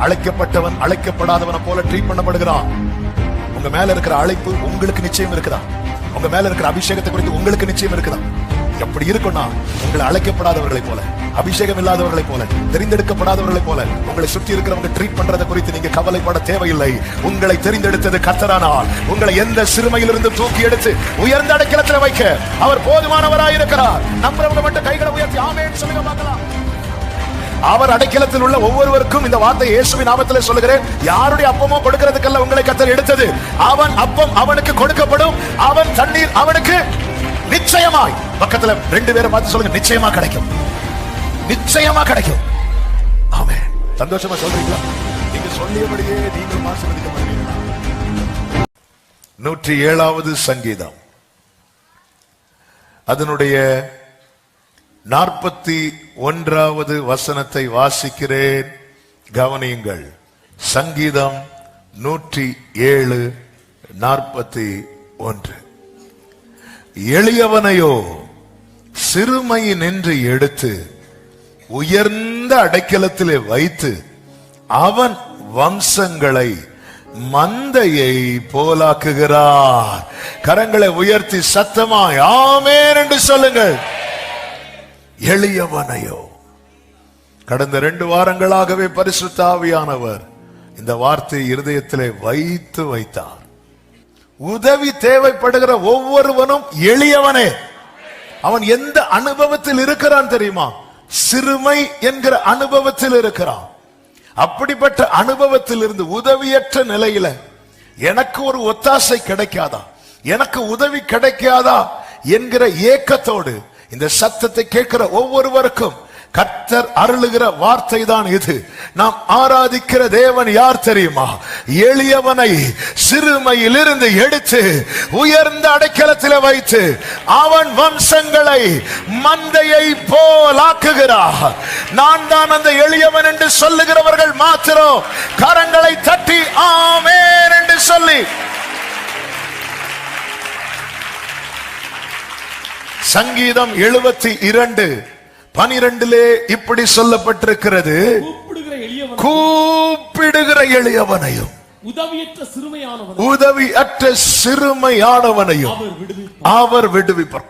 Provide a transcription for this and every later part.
அழைக்கப்பட்டவன் அழைக்கப்படாதவனை போல ட்ரீட் பண்ணப்படுகிறான். உங்க மேல இருக்கிற அழைப்பு உங்களுக்கு நிச்சயம் இருக்குதா? உங்க மேல இருக்கிற அபிஷேகத்தை குறித்து உங்களுக்கு நிச்சயம் இருக்குதா? எப்படி இருக்கும்னா, உங்களை அழைக்கப்படாதவர்களை போல, அபிஷேகம் இல்லாதவர்களை போல, தெரிந்தெடுக்கப்படாதவர்களை போல உங்களை சுற்றி இருக்கிறவங்க ட்ரீட் பண்றதை குறித்து நீங்க கவலைப்பட தேவையில்லை. உங்களை தெரிந்தெடுத்தது கர்த்தரானால் உங்களை எந்த சிறுமையிலிருந்து தூக்கி எடுத்து உயர்ந்த அடைக்கலத்தில் வைக்க அவர் போதுமானவராய் இருக்கிறார். நம்புறவங்க மட்டும் கைகளை உயர்த்தி ஆமென் சொல்லுங்க பார்க்கலாம். அவர் அடைக்கலத்தில் உள்ள ஒவ்வொருவருக்கும் இந்த வார்த்தை இயேசுவின் நாமத்திலே சொல்லுகிறேன். யாருடைய அப்பமோ கொடுக்கிறதுக்கல்ல உங்களை கர்த்தர் எடுத்தது. அவன் அப்பம் அவனுக்கு கொடுக்கப்படும், அவன் தண்ணீர் அவனுக்கு நிச்சயமாய். பக்கத்துல 2 பேரை பார்த்து சொல்லுங்க, நிச்சயமா கிடைக்கும், நிச்சயமா கிடைக்கும். ஆமென். சந்தோஷமா சொல்றீங்களா? நீங்க சொல்லியபடியே நீங்கள் ஆசீர்வதிக்கப்படுவீர்களா? 107வது சங்கீதம் அதனுடைய 41வது வசனத்தை வாசிக்கிறேன், கவனியுங்கள். சங்கீதம் 107:41. எளியவனையோ சிறுமையினின்று எடுத்து உயர்ந்த அடைக்கலத்திலே வைத்து அவன் வம்சங்களை மந்தையை போலாக்குகிறார். கரங்களை உயர்த்தி சத்தமாய் ஆமென் என்று சொல்லுங்கள். எளியவனையோ. கடந்த 2 வாரங்களாகவே பரிசுத்த ஆவியானவர் இந்த வார்த்தை இருதயத்திலே வைத்தார். உதவி தேவைப்படுகிற ஒவ்வொருவனும் எளியவனே. அவன் எந்த அனுபவத்தில் இருக்கிறான் தெரியுமா? சிறுமை என்கிற அனுபவத்தில் இருக்கிறான். அப்படிப்பட்ட அனுபவத்தில் இருந்து உதவியற்ற நிலையில எனக்கு ஒரு ஒத்தாசை கிடைக்காதா, எனக்கு உதவி கிடைக்காதா என்கிற ஏக்கத்தோடு இந்த சத்தத்தை கேட்கிற ஒவ்வொருவருக்கும் கர்த்தர் அருளுகிற வார்த்தை தான் இது. நாம் ஆராதிக்கிற தேவன் யார் தெரியுமா? எளியவனை சிறுமையில் இருந்து எடுத்து உயர்ந்த அடைக்கலத்தில் வைத்து அவன் வம்சங்களை மந்தையை போலாக்குகிறார். நான் தான் அந்த எளியவன் என்று சொல்லுகிறவர்கள் மாத்திரம் கரங்களை தட்டி ஆமென் என்று சொல்லி சங்கீதம் 72:12 இப்படி சொல்லப்பட்டிருக்கிறது, கூப்பிடுகிற எளியவனையும் உதவியற்ற சிறுமையானவனையும் அவர் விடுவிப்பார்.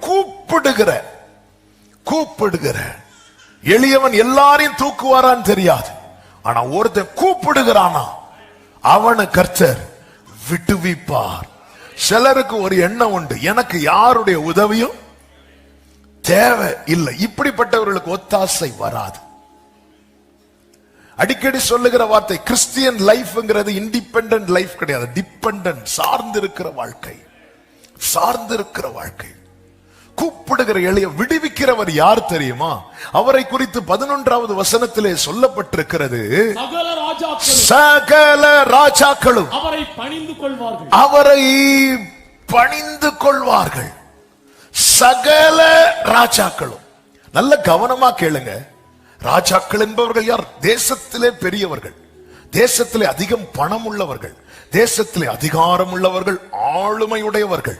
கூப்பிடுகிற எளியவன் எல்லாரையும் தூக்குவாரான்னு தெரியாது, ஆனா ஒருத்தன் கூப்பிடுகிறானா அவனை கர்த்தர் விடுவிப்பார். சிலருக்கு ஒரு எண்ணம் உண்டு, எனக்கு யாருடைய உதவியும் தேவை இல்லை. இப்படிப்பட்டவர்களுக்கு ஒத்தாசை வராது. அடிக்கடி சொல்லுகிற வார்த்தை, கிறிஸ்டியன் லைஃப்ங்கிறது இண்டிபெண்டன்ட் லைஃப் கிடையாது, டிபெண்டன்ட், சார்ந்திருக்கிற வாழ்க்கை. கூப்பிடுகிற எளிய விடுவிக்கிறவர் யார் தெரியுமா? அவரை குறித்து 11வது வசனத்திலே சொல்லப்பட்டிருக்கிறது, சகல ராஜாக்களும் அவரை பணிந்து கொள்வார்கள். சகல ராஜாக்களும். நல்ல கவனமா கேளுங்க. ராஜாக்கள் என்பவர்கள் யார்? தேசத்திலே பெரியவர்கள், தேசத்திலே அதிகம் பணம் உள்ளவர்கள், தேசத்திலே அதிகாரம் உள்ளவர்கள், ஆளுமையுடையவர்கள்.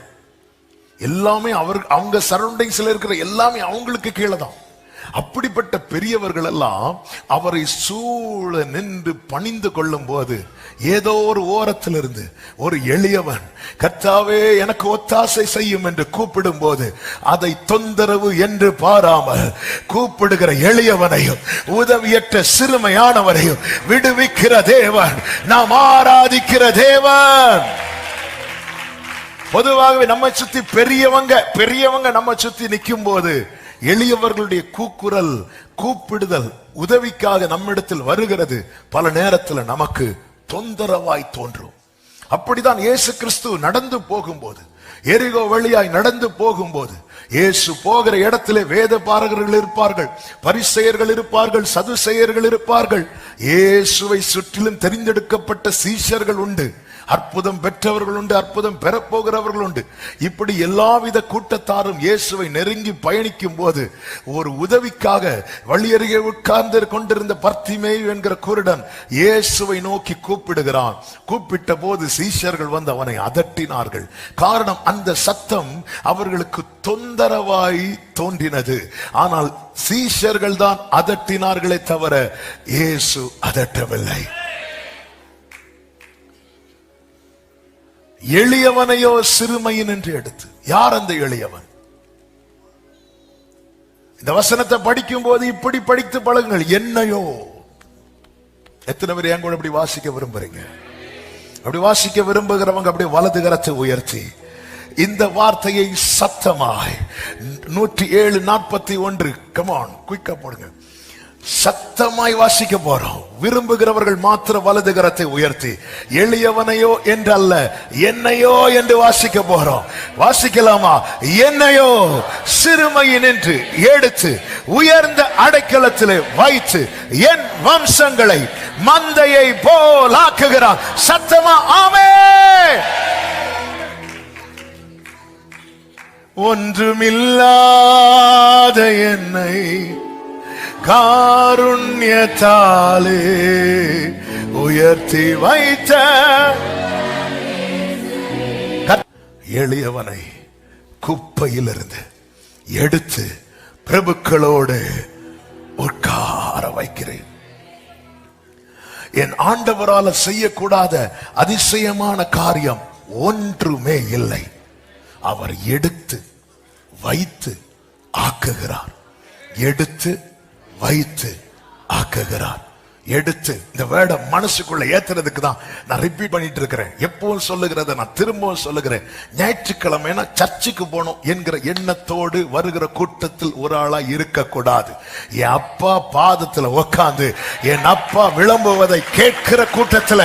எல்லாமே அவங்க சரௌண்டிங்ஸ்ல இருக்கிற எல்லாமே அவங்களுக்கு கீழே தான். அப்படிப்பட்ட பெரியவர்கள் எல்லாம் அவரை சூழ நின்று பணிந்து கொள்ளும் போது ஏதோ ஒரு ஓரத்திலிருந்து ஒரு எளியவன் கர்த்தாவே எனக்கு ஒத்தாசை செய்யும் என்று கூப்பிடும் போது அதை தொந்தரவு என்று பாராமல் கூப்பிடுகிற எளியவனையும் உதவியற்ற சிறுமையானவரையும் விடுவிக்கிற தேவன் நாம் ஆராதிக்கிற தேவன். பொதுவாகவே நம்ம சுத்தி பெரியவங்க நம்ம சுத்தி நிற்கும் போது எளியவர்களுடைய கூப்பிடுதல் உதவிக்காக நம்மிடத்தில் வருகிறது பல நேரத்தில் நமக்கு தொந்தரவாய் தோன்றும். அப்படிதான் இயேசு கிறிஸ்து நடந்து போகும்போது, எரிகோ வழியாய் நடந்து போகும்போது, இயேசு போகிற இடத்திலே வேத பாரகர்கள் இருப்பார்கள், பரிசேயர்கள் இருப்பார்கள், சதுசேயர்கள் இருப்பார்கள். இயேசுவை சுற்றிலும் தெரிந்தெடுக்கப்பட்ட சீஷர்கள் உண்டு, அற்புதம் பெற்றவர்கள் உண்டு, அற்புதம் பெறப்போகிறவர்கள் உண்டு. இப்படி எல்லாவித கூட்டத்தாரும் இயேசுவை நெருங்கி பயணிக்கும் போது ஒரு உதவிக்காக வழியருகே உட்கார்ந்து கொண்டிருந்த பர்த்திமேயு என்கிற குருடன் இயேசுவை நோக்கி கூப்பிடுகிறான். கூப்பிட்ட போது சீஷர்கள் வந்து அவனை அதட்டினார்கள். காரணம், அந்த சத்தம் அவர்களுக்கு தொந்தரவாய் தோன்றினது. ஆனால் சீஷர்கள் தான் அதட்டினார்களே தவிர இயேசு அதட்டவில்லை. எளியவனையோ சிறுமையின் என்று எடுத்து. யார் அந்த எளியவன்? இந்த வசனத்தை படிக்கும் போது இப்படி படித்து பழகுங்கள். என்னையோ. எத்தனை பேர் என் கூட அப்படி வாசிக்க விரும்புறீங்க? அப்படி வாசிக்க விரும்புகிறவங்க அப்படியே வலது கரத்தை உயர்த்தி இந்த வார்த்தையை சத்தமாய் 107:41 கமான் குயிக்கா போடுங்க. சத்தமாய் வாசிக்க போறோம். விரும்புகிறவர்கள் மாத்திர வலது கரத்தை உயர்த்தி எளியவனையோ என்று அல்ல, என்னையோ என்று வாசிக்க போறோம். வாசிக்கலாமா? என்னையோ சிறுமையின் என்று எடுத்து உயர்ந்த அடைக்கலத்திலே வைத்து என் வம்சங்களை மந்தையை போல் ஆக்குகிறான். சத்தமா ஆமென். ஒன்றுமில்லாத என்னை காருண்யத்தாலே உயர்த்தி வைத்த எளியவனை குப்பையிலிருந்து எடுத்து பிரபுக்களோடு உட்கார வைக்கிறேன். என் ஆண்டவரால் செய்யக்கூடாத அதிசயமான காரியம் ஒன்றுமே இல்லை. அவர் எடுத்து வைத்து ஆக்குகிறார். எடுத்து வைத்து ஆக்குகிறார். எடுத்து இந்த வேர்டை மனசுக்குள்ள ஏத்துறதுக்கு தான் நான் ரிப்பீட் பண்ணிட்டு இருக்கிறேன். எப்பவும் சொல்லுகிறத நான் திரும்பவும் சொல்லுகிறேன். ஞாயிற்றுக்கிழமை சர்ச்சுக்கு போனோம் என்கிற எண்ணத்தோடு வருகிற கூட்டத்தில் ஒரு ஆளா இருக்கக்கூடாது. என் அப்பா பாதத்துல உட்கார்ந்து என் அப்பா விளம்புவதை கேட்கிற கூட்டத்துல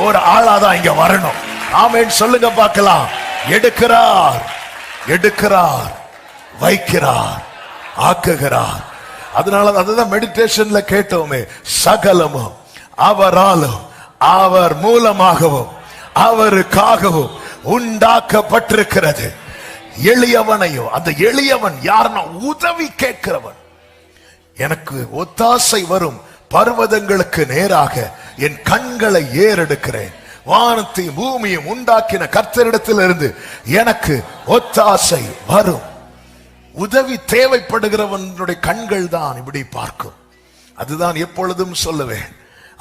ஒரு ஆளாதான் இங்க வரணும். ஆமென் சொல்லுங்க பார்க்கலாம். எடுக்கிறார், எடுக்கிறார், வைக்கிறார், ஆக்குகிறார். அதனால அதுதான் மெடிடேஷன்ல கேட்டோமே, சகலமும் அவராலும் அவர் மூலமாகவும் அவருக்காகவும் உண்டாக்கப்பட்டிருக்கிறது. எளியவனையோ, அந்த எளியவன் யாருன்னா உதவி கேட்கிறவன். எனக்கு ஒத்தாசை வரும் பர்வதங்களுக்கு நேராக என் கண்களை ஏறெடுக்கிறேன். வானத்தையும் பூமியும் உண்டாக்கின கர்த்தரிடத்திலிருந்து எனக்கு ஒத்தாசை வரும். உதவி தேவைப்படுகிறவனுடைய கண்கள் தான் இப்படி பார்க்கும். அதுதான் எப்பொழுதும் சொல்லுவேன்.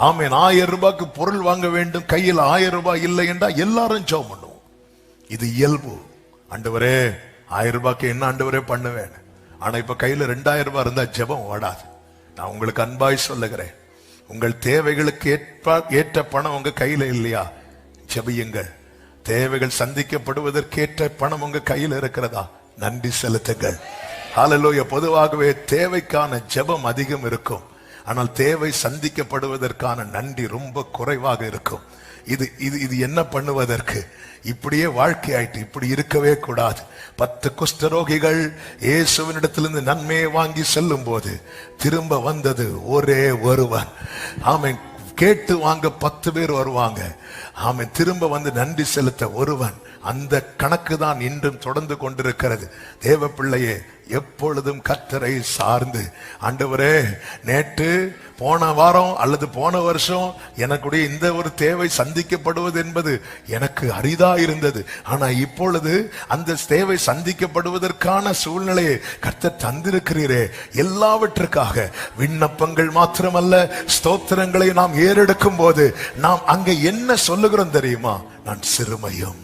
ஆமென். 1000 ரூபாய்க்கு பொருள் வாங்க வேண்டும், கையில் 1000 ரூபாய் இல்லை என்றா எல்லாரும் ஜெபம் பண்ணுவோம். இது இயல்பு. ஆண்டவரே 1000 ரூபாய்க்கு என்ன ஆண்டவரே பண்ணுவேன். ஆனா இப்ப கையில 2000 ரூபாய் இருந்தா ஜெபம் ஓடாது. நான் உங்களுக்கு அன்பாய் சொல்லுகிறேன், உங்கள் தேவைகளுக்கு ஏற்ற பணம் உங்க கையில இல்லையா? ஜெபியுங்கள். தேவைகள் சந்திக்கப்படுவதற்கேற்ற பணம் உங்க கையில் இருக்கிறதா? நன்றி செலுத்துங்கள். ஹல்லேலூயா. பொதுவாகவே தேவைக்கான ஜெபம் அதிகம் இருக்கும், ஆனால் தேவை சந்திக்கப்படுவதற்கான நன்றி ரொம்ப குறைவாக இருக்கும். இது என்ன பண்ணுவதற்கு? இப்படியே வாழ்க்கை ஆயிட்டு. இப்படி இருக்கவே கூடாது. 10 குஷ்டரோகிகள் இயேசுவினிடத்திலிருந்து நன்மையை வாங்கி செல்லும் போது திரும்ப வந்தது ஒரே ஒருவன். ஆமென். கேட்டு வாங்க 10 பேர் வருவாங்க. ஆமென். திரும்ப வந்து நன்றி செலுத்த ஒருவன். அந்த கணக்கு தான் இன்றும் தொடர்ந்து கொண்டிருக்கிறது. தேவ பிள்ளையே, எப்பொழுதும் கர்த்தரை சார்ந்து, ஆண்டவரே நேற்று போன வாரம் அல்லது போன வருஷம் எனக்குடைய இந்த ஒரு தேவை சந்திக்கப்படுவது என்பது எனக்கு அரிதா இருந்தது. ஆனா இப்பொழுது அந்த தேவை சந்திக்கப்படுவதற்கான சூழ்நிலையை கர்த்தர் தந்திருக்கிறீரே. எல்லாவற்றுக்காக விண்ணப்பங்கள் மாத்திரமல்ல, ஸ்தோத்திரங்களை நாம் ஏறெடுக்கும் போது நாம் அங்க என்ன சொல்லுகிறோம் தெரியுமா? நான் சிறுமையும்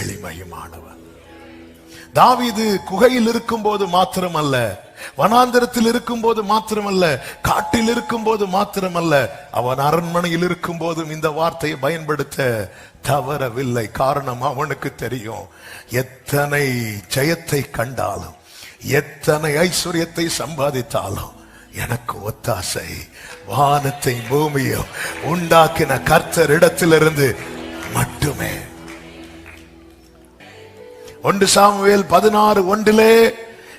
எளிமையுமானவன். தாவீது குகையில் இருக்கும் போது மாத்திரமல்ல, வனாந்தரத்தில் இருக்கும் போது மாத்திரமல்ல, காட்டில் இருக்கும் போது மாத்திரமல்ல, அவன் அரண்மனையில் இருக்கும் போதும் இந்த வார்த்தையை பயன்படுத்த தவறவில்லை. காரணம் அவனுக்கு தெரியும், எத்தனை ஜெயத்தை கண்டாலும் எத்தனை ஐஸ்வர்யத்தை சம்பாதித்தாலும் எனக்கு ஒத்தாசை வானத்தை பூமியும் உண்டாக்கின கர்த்தர் இடத்திலிருந்து மட்டுமே. 1 சாமுவேல் 16:1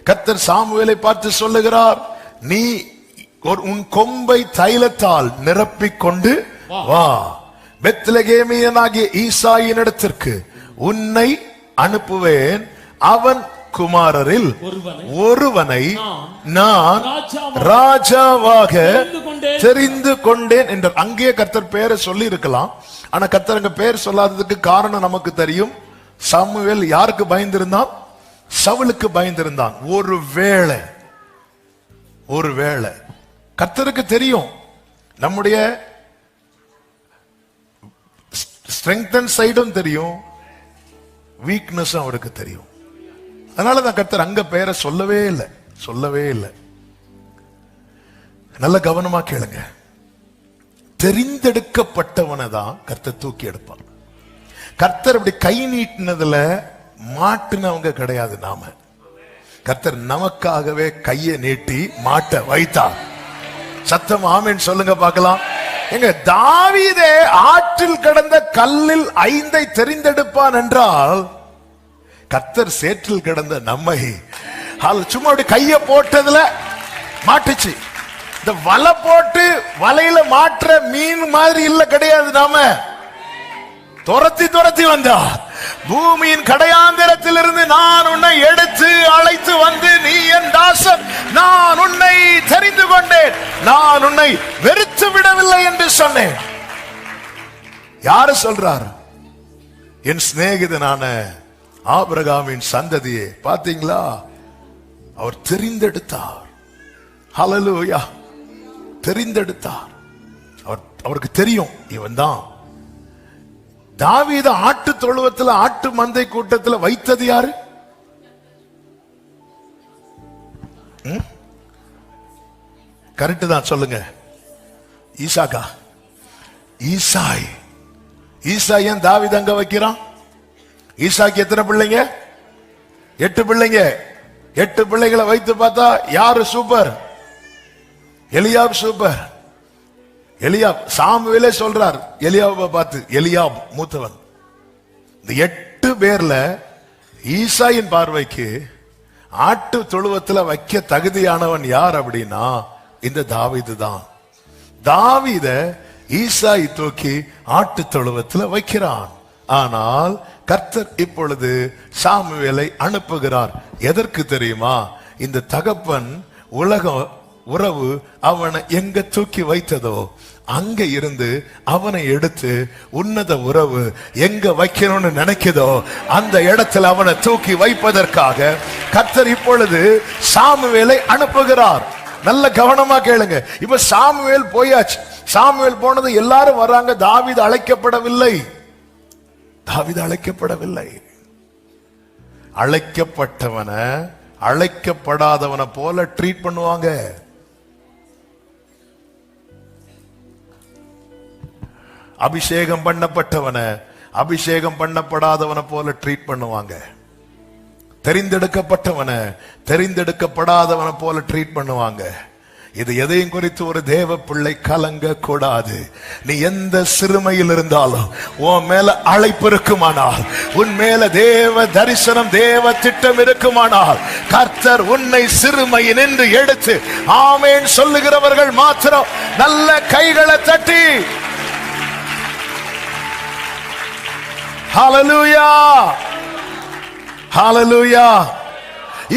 கர்த்தர் சாமுவேலை பார்த்து சொல்லுகிறார், நீ உன் கொம்பை தைலத்தால் நிரப்பிக் கொண்டு வா, பெத்லகேமியனாகிய ஈசாயின் இடத்திற்கு உன்னை அனுப்புவேன். அவன் குமாரரில் ஒருவனை நான் ராஜாவாக தெரிந்து கொண்டேன் என்றார். அங்கே கர்த்தர் பேரை சொல்லி இருக்கலாம், ஆனா கர்த்தர் அங்க பேர் சொல்லாததுக்கு காரணம் நமக்கு தெரியும். சாமுவேல் யாருக்கு பயந்திருந்தான்? சவுலுக்கு பயந்திருந்தான். ஒருவேளை கர்த்தருக்கு தெரியும் நம்முடைய ஸ்ட்ரெங்தன் சைடும் தெரியும், வீக்னஸும் அவருக்கு தெரியும். அதனாலதான் கர்த்தர் அங்க பெயரை சொல்லவே இல்லை. நல்ல கவனமா கேளுங்க. தெரிந்தெடுக்கப்பட்டவனை தான் கர்த்தர் தூக்கி எடுப்பார். கர்த்தர் அப்படி கை நீட்டினதுல மாட்டுனவங்க கிடையாது. நாம கர்த்தர் நமக்காகவே கையை நீட்டி மாட்ட வைத்தார். சத்தம் ஆமென் சொல்லுங்க பார்க்கலாம். எங்க தாவீதே ஆற்றில் கிடந்த கல்லில் 5 தெரிந்தெடுப்பான் என்றால், கர்த்தர் சேற்றில் கிடந்த நம்மை சும்மா அப்படி கைய போட்டதுல மாட்டுச்சு. இந்த வலை போட்டு வலையில மாற்ற மீன் மாதிரி இல்ல, கிடையாது. நாம துரத்தி வந்தார். பூமியின் கடையாந்திரத்திலிருந்து நான் உன்னை எடுத்து அழைத்து வந்து, நீ என் தாசன், நான் உன்னை தெரிந்து கொண்டேன், நான் உன்னை வெறுத்து விடவில்லை என்று சொன்னேன். யாரு சொல்றார்? என் சிநேகிதனான ஆபிரகாமின் சந்ததியே. பாத்தீங்களா? அவர் தெரிந்தெடுத்தார். ஹல்லேலூயா. தெரிந்தெடுத்தார். அவருக்கு தெரியும் இவன் தான். தாவீது ஆட்டு தொழுவத்தில் ஆட்டு மந்தை கூட்டத்தில் வைத்தது யாரு? கரெக்ட் தான், சொல்லுங்க. ஈசாக்கா? ஈசாய். ஈசாய் ஏன் தாவீது அங்க வைக்கிறான்? ஈசாக்கு எத்தனை பிள்ளைங்க? 8 பிள்ளைங்க. 8 பிள்ளைகளை வைத்து பார்த்தா யாரு சூப்பர்? எலியாப் சூப்பர். எலியாப். சாமுவேலே சொல்றார் எலியாவை பார்த்து, எலியாப் மூத்தவன். இந்த 8 பேர்ல ஈசாயின் பார்வைக்கு ஆட்டு தொழுவத்தில் வைக்க தகுதியானவன் யார் அப்படின்னா இந்த தாவீது தான். தாவீத ஈசாய் தூக்கி ஆட்டு தொழுவத்தில் வைக்கிறான். ஆனால் கர்த்தர் இப்பொழுது சாமுவேலை அனுப்புகிறார். எதற்கு தெரியுமா? இந்த தகப்பன் உலக உறவு அவனை எங்க தூக்கி வைத்ததோ அங்க இருந்து அவனை எடுத்து உன்னத உறவு எங்க வைக்கணும்னு நினைக்குதோ அந்த இடத்துல அவனை தூக்கி வைப்பதற்காக கர்த்தர் இப்பொழுது சாமுவேலை அனுப்புகிறார். நல்ல கவனமா கேளுங்க. இப்ப சாமுவேல் போயாச்சு. சாமுவேல் போனது எல்லாரும் வர்றாங்க. தாவீது அழைக்கப்படவில்லை. தாவீது அழைக்கப்படவில்லை. அழைக்கப்பட்டவனை அழைக்கப்படாதவனை போல ட்ரீட் பண்ணுவாங்க. அபிஷேகம் பண்ணப்பட்டவனை அபிஷேகம் பண்ணப்படாதவனை போல ட்ரீட் பண்ணுவாங்க. தெரிந்தெடுக்கப்பட்டவனை தெரிந்தெடுக்கப்படாதவனை போல ட்ரீட் பண்ணுவாங்க. இது எதையும் குறித்து ஒரு தேவ பிள்ளை கலங்க கூடாது. நீ எந்த சிறுமையில் இருந்தாலும் உன் மேல அழைப்பு இருக்குமானால், உன் மேல தேவ தரிசனம் தேவ திட்டம் இருக்குமானால், கர்த்தர் உன்னை சிறுமையில் நின்று எடுத்து ஆமென் சொல்லுகிறவர்கள் மாத்திரம் நல்ல கைகளை தட்டி ஹல்லேலூயா ஹல்லேலூயா.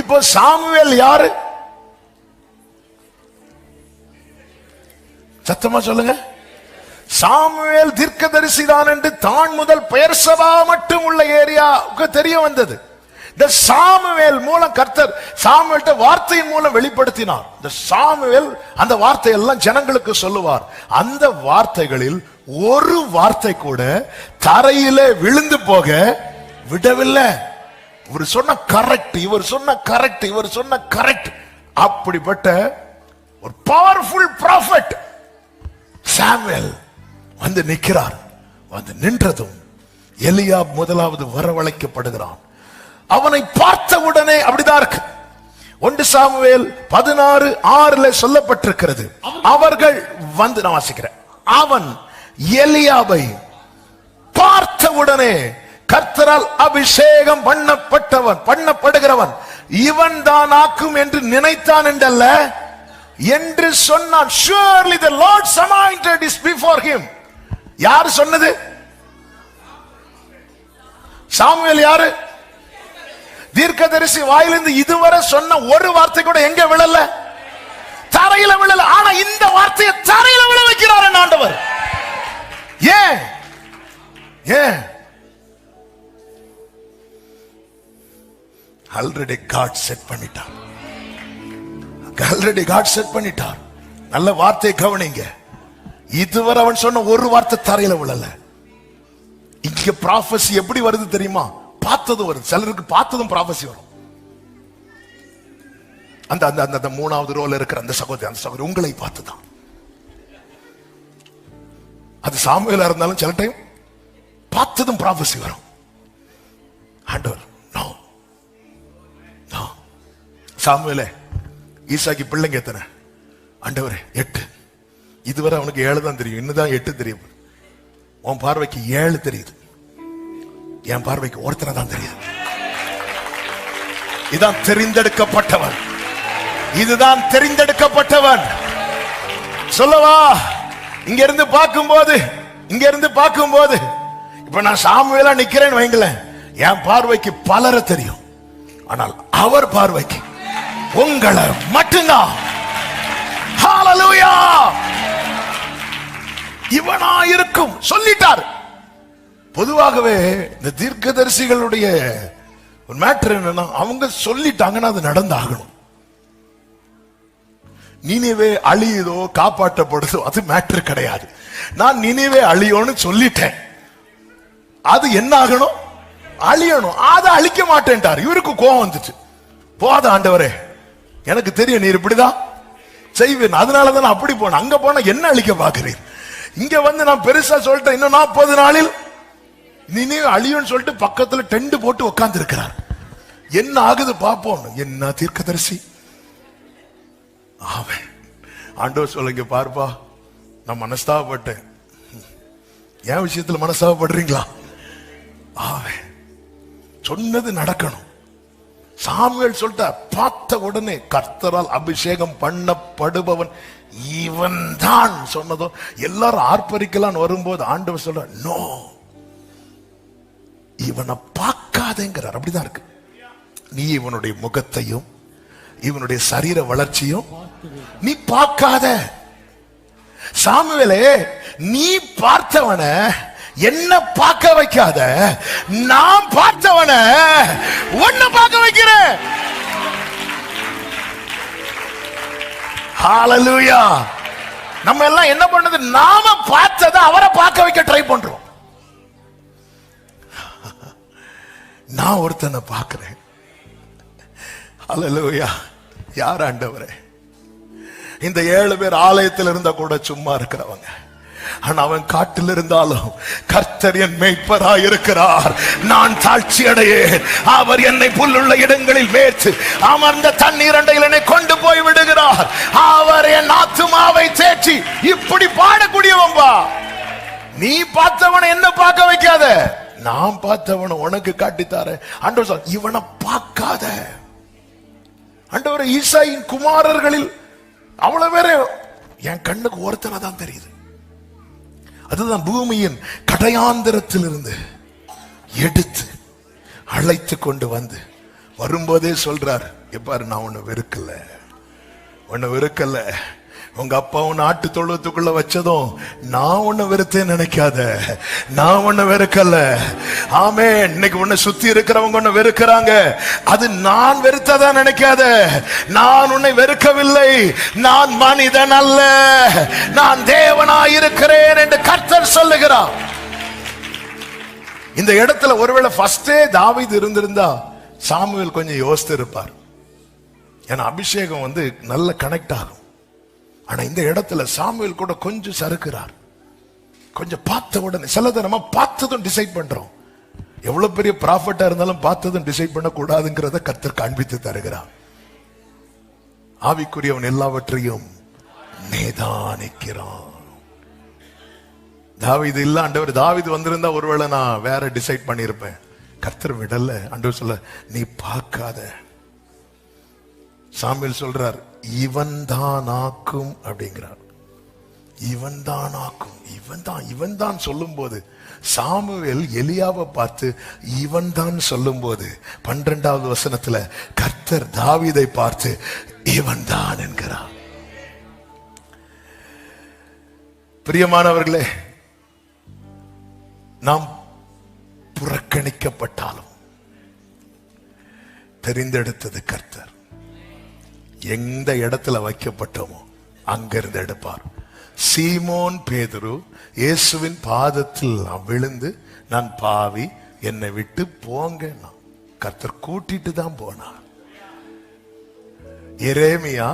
இப்போ சாமுவேல் யாரு? சத்தமா சொல்லுங்க. சாமுவேல் தீர்க்கதரிசி தான் என்று தான் முதல் பெயர்சபா மட்டும் உள்ள ஏரியாவுக்கு தெரிய வந்தது. இந்த சாமுவேல் மூலம் கர்த்தர் சாமுவேல்ட்ட வார்த்தையின் மூலம் வெளிப்படுத்தினார். இந்த சாமுவேல் அந்த வார்த்தை எல்லாம் ஜனங்களுக்கு சொல்லுவார். அந்த வார்த்தைகளில் ஒரு வார்த்தை கூட தரையிலே விழுந்து போக விடவில்லை. இவர் சொன்ன கரெக்ட், இவர் சொன்ன கரெக்ட், இவர் சொன்ன கரெக்ட். அப்படிப்பட்ட ஒரு பவர்ஃபுல் ப்ராஃபட் சாமுவேல் வந்து நிற்கிறார். வந்து நின்றதும் எலியாப் முதலாவது வரவழைக்கப்படுகிறான். அவனை பார்த்த உடனே அப்படிதான் இருக்கு. 1 சாமுவேல் 16:6 சொல்லப்பட்டிருக்கிறது. அவர்கள் வந்து, நான் வாசிக்கிறேன். அவன் எலியாபை பார்த்த உடனே கர்த்தரால் அபிஷேகம் பண்ணப்படுகிறவன் இவன் தான் ஆக்கும் என்று நினைத்தான் என்றல்ல என்று சொன்னான். Surely the Lord's anointed is before him. யார் சொன்னது? சாமுவேல் யாரு? தீர்க்கதரிசி வாயிலிருந்து இதுவரை சொன்ன ஒரு வார்த்தை கூட எங்க விழல? தரையில விழல. ஆனா இந்த வார்த்தையை தரையில விழ வைக்கிறார் ஆண்டவர். ஏன்? ஏன்? ஆல்ரெடி காட் செட் பண்ணிட்டார். ஆல்ரெடி காட் செட் பண்ணிட்டார். நல்ல வார்த்தை கவனிங்க. இதுவரை அவன் சொன்ன ஒரு வார்த்தை தரையில விழல. இங்க ப்ராஃபஸி எப்படி வருது தெரியுமா? பார்த்ததும் வருது. சிலருக்கு பார்த்ததும் ப்ராஃபஸி வரும். அந்த அந்த அந்த மூணாவது ரோல இருக்கிற அந்த சகோதரி உங்களை பார்த்துதான். அது சாமுவேலா இருந்தாலும் சில டைம் பார்த்ததும் ப்ராஃபஸி வரும். ஆண்டவர் நோ நோ. சாமுவேலே, ஈசாக்கு பிள்ளைங்க எத்தனை? ஆண்டவரே 8. இதுவரை அவனுக்கு 7 தான் தெரியும், இன்னுதான் 8 தெரியும். உன் பார்வைக்கு 7 தெரியுது, என் பார்வைக்கு ஒருத்தனை தான் தெரியுது. இதான் தெரிந்தெடுக்கப்பட்டவன், இதுதான் தெரிந்தெடுக்கப்பட்டவன். சொல்லவா? இங்க இருந்து பார்க்கும்போது இப்ப நான் சாமுவேலா நிக்கிறேன்னு வைங்களேன், என் பார்வைக்கு பலரை தெரியும். ஆனால் அவர் பார்வைக்கு உங்களை மட்டும்தான். ஹல்லேலூயா! இவனா இருக்கும் சொல்லிட்டார். பொதுவாகவே இந்த தீர்க்கதரிசிகளுடைய ஒரு மேட்டர் என்னன்னா, அவங்க சொல்லிட்டாங்கன்னா அது நடந்தாகணும். நினிவே அழியுதோ காப்பாற்றப்படுதோ அது மேட்டர் கிடையாது. நான் நினிவே அழியோன்னு சொல்லிட்டேன், அது என்ன ஆகணும்? அழியணும். அதை அழிக்க மாட்டேன்ட்டார். இவருக்கு கோபம் வந்துச்சு. போத ஆண்டவரே, எனக்கு தெரியும் நீர் இப்படிதான் செய்வேன், அதனாலதான் அப்படி போன. அங்க போன என்ன அழிக்க பாக்குறீர்? இங்க வந்து நான் பெருசா சொல்லிட்டேன், இன்னும் 40 நாளில் நினிவே அழியும்னு சொல்லிட்டு பக்கத்துல டென்ட் போட்டு உட்கார்ந்து இருக்கிறார். என்ன ஆகுது பாப்போம். என்ன தீர்க்கதரிசி ஆவே. ஆண்டவர் சொல்லுங்க, பார்ப்பா, நான் மனஸ்தாபப்பட்டேன். என் விஷயத்துல மனஸ்தாபப்படுறீங்களா? ஆவே, சொன்னது நடக்கணும். சாமுவேல் சொல்லிட்ட, பார்த்த உடனே கர்த்தரால் அபிஷேகம் பண்ணப்படுபவன் இவன் தான் சொன்னதோ எல்லாரும் ஆர்ப்பரிக்கலாம் வரும்போது ஆண்டவர் சொல்ற, நோ, இவனை பார்க்காதேங்கிறார். அப்படிதான் இருக்கு. நீ இவனுடைய முகத்தையும் இவனுடைய சரீர வளர்ச்சியும் நீ பார்க்காத. சாமுவேலே, நீ பார்த்தவன என்ன பார்க்க வைக்காத, நான் பார்த்தவன ஒன்னு பார்க்க வைக்கிறேன். ஹல்லேலூயா! நம்ம எல்லாம் என்ன பண்ணது? நாம பார்த்ததை அவரை பார்க்க வைக்க ட்ரை பண்றோம். நான் ஒருத்தனை பார்க்கிறேன். ஹல்லேலூயா! யார் ஆண்டவரே? இந்த 7 பேர் ஆலயத்தில் இருந்தா கூட சும்மா இருக்கிறவங்க. ஆனா அவன் காட்டில் இருந்தாலும் கர்த்தர் என் மேய்ப்பராய் இருக்கிறார், நான் தாழ்ச்சி அடையேன். அவர் என்னை புல்லுள்ள இடங்களில் மேய்த்து அமர்ந்த தண்ணீர் அண்டையில் என்னை கொண்டு போய் விடுகிறார். அவர் என் ஆத்துமாவை தேற்றி. இப்படி பாடக்கூடியவன் பா. நீ பார்த்தவனை என்ன பார்க்க வைக்காத, நான் பார்த்தவனை உனக்கு காட்டித்தார. ஆண்டவர் சொல், இவனை பார்க்காத. ஆண்டவர், ஈசாயின் குமாரர்களில் அவ்வளவு பேரு என் கண்ணுக்கு ஒருத்தனை தான் தெரியுது. அதுதான் பூமியின் கடையாந்திரத்திலிருந்து எடுத்து அழைத்து கொண்டு வந்து வரும்போதே சொல்றார், எப்பாரு, நான் உன்னை வெறுக்கல. உங்க அப்பா உன்னை ஆட்டு தொழுவத்துக்குள்ள வச்சதும் நான் உன்னை வெறுத்தேன் நினைக்காத. நான் உன்னை வெறுக்கல. ஆமே, இன்னைக்கு உன்னை சுத்தி இருக்கிறவங்க உன்னை வெறுக்கிறாங்க, அது நான் வெறுத்ததா நினைக்காத. நான் உன்னை வெறுக்கவில்லை. நான் மனிதன் அல்ல, நான் தேவனாயிருக்கிறேன் என்று கர்த்தர் சொல்லுகிறார். இந்த இடத்துல ஒருவேளை ஃபர்ஸ்டே தாவீது இருந்திருந்தா சாமுவேல் கொஞ்சம் யோசித்து இருப்பார். ஏன்னா அபிஷேகம் வந்து நல்ல கனெக்ட் ஆகும். ஆனா இந்த இடத்துல சாமுவேல் கூட கொஞ்சம் சறுக்கிறார். கொஞ்சம் பார்த்த உடனே, சிலதை நம்ம பார்த்ததும் டிசைட் பண்றோம். எவ்வளவு பெரிய ப்ராஃபட்டா இருந்தாலும் பார்த்ததும் டிசைட் பண்ண கூடாதுங்கிறத கர்த்தர் காண்பித்து தருகிறார். ஆவிக்குரியவன் எல்லாவற்றையும் நிதானிக்கிறான். தாவீது இல்ல, ஆண்டவர் தாவீது வந்திருந்தா ஒருவேளை நான் வேற டிசைட் பண்ணிருப்பேன். கர்த்தர் விடல. ஆண்டவர் சொல்ல, நீ பார்க்காத. சாமுவேல் சொல்றார், இவன் தான் ஆக்கும் அப்படிங்கிறார். இவன் தான் ஆக்கும், இவன் தான் சொல்லும் போது சாமுவேல் எலியாவை பார்த்து இவன் தான் சொல்லும் போது 12வது வசனத்துல கர்த்தர் தாவீதை பார்த்து இவன் தான் என்கிறார். பிரியமானவர்களே, நாம் புறக்கணிக்கப்பட்டாலும் தெரிந்தெடுத்தது கர்த்தர். எந்த இடத்துல வைக்கப்பட்டோமோ அங்கிருந்து எடுப்பார். சீமோன் பேதுரு இயேசுவின் பாதத்தில் விழுந்து, நான் பாவி, என்னை விட்டு போங்க. கர்த்தர் கூட்டிட்டு தான் போனார். எரேமியா,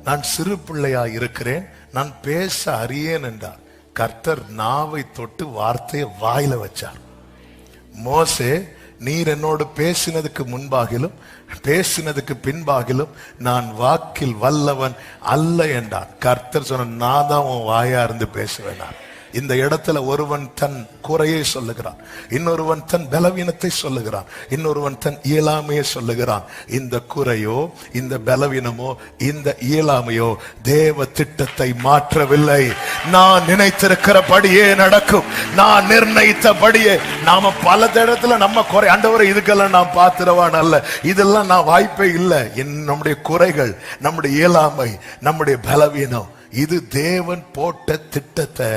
நான் சிறு பிள்ளையா இருக்கிறேன், நான் பேச அறியேன் என்றார். கர்த்தர் நாவை தொட்டு வார்த்தையை வாயில வச்சார். மோசே, நீர் என்னோடு பேசினதுக்கு முன்பாகிலும் பேசினதுக்கு பின்பாகிலும் நான் வாக்கில் வல்லவன் அல்ல என்றார். கர்த்தர் சொன்ன, நான் தான் உன் வாயா இருந்து பேசுவேன். இந்த இடத்துல ஒருவன் தன் குறையை சொல்லுகிறான், இன்னொருவன் தன் பலவீனத்தை சொல்லுகிறான், இன்னொருவன் தன் இயலாமையை சொல்லுகிறான். இந்த குறையோ இந்த பலவீனமோ இந்த இயலாமையோ தேவ திட்டத்தை மாற்றவில்லை. நான் நினைத்திருக்கிறபடியே நடக்கும், நான் நிர்ணயித்தபடியே. நாம பல இடத்துல நம்ம குறை, ஆண்டவரே இதுக்கெல்லாம் நான் பாத்திரவான் அல்ல, இதெல்லாம் நான் வாய்ப்பே இல்லை. நம்முடைய குறைகள், நம்முடைய இயலாமை, நம்முடைய பலவீனம், இது தேவன் போட்ட திட்டத்தை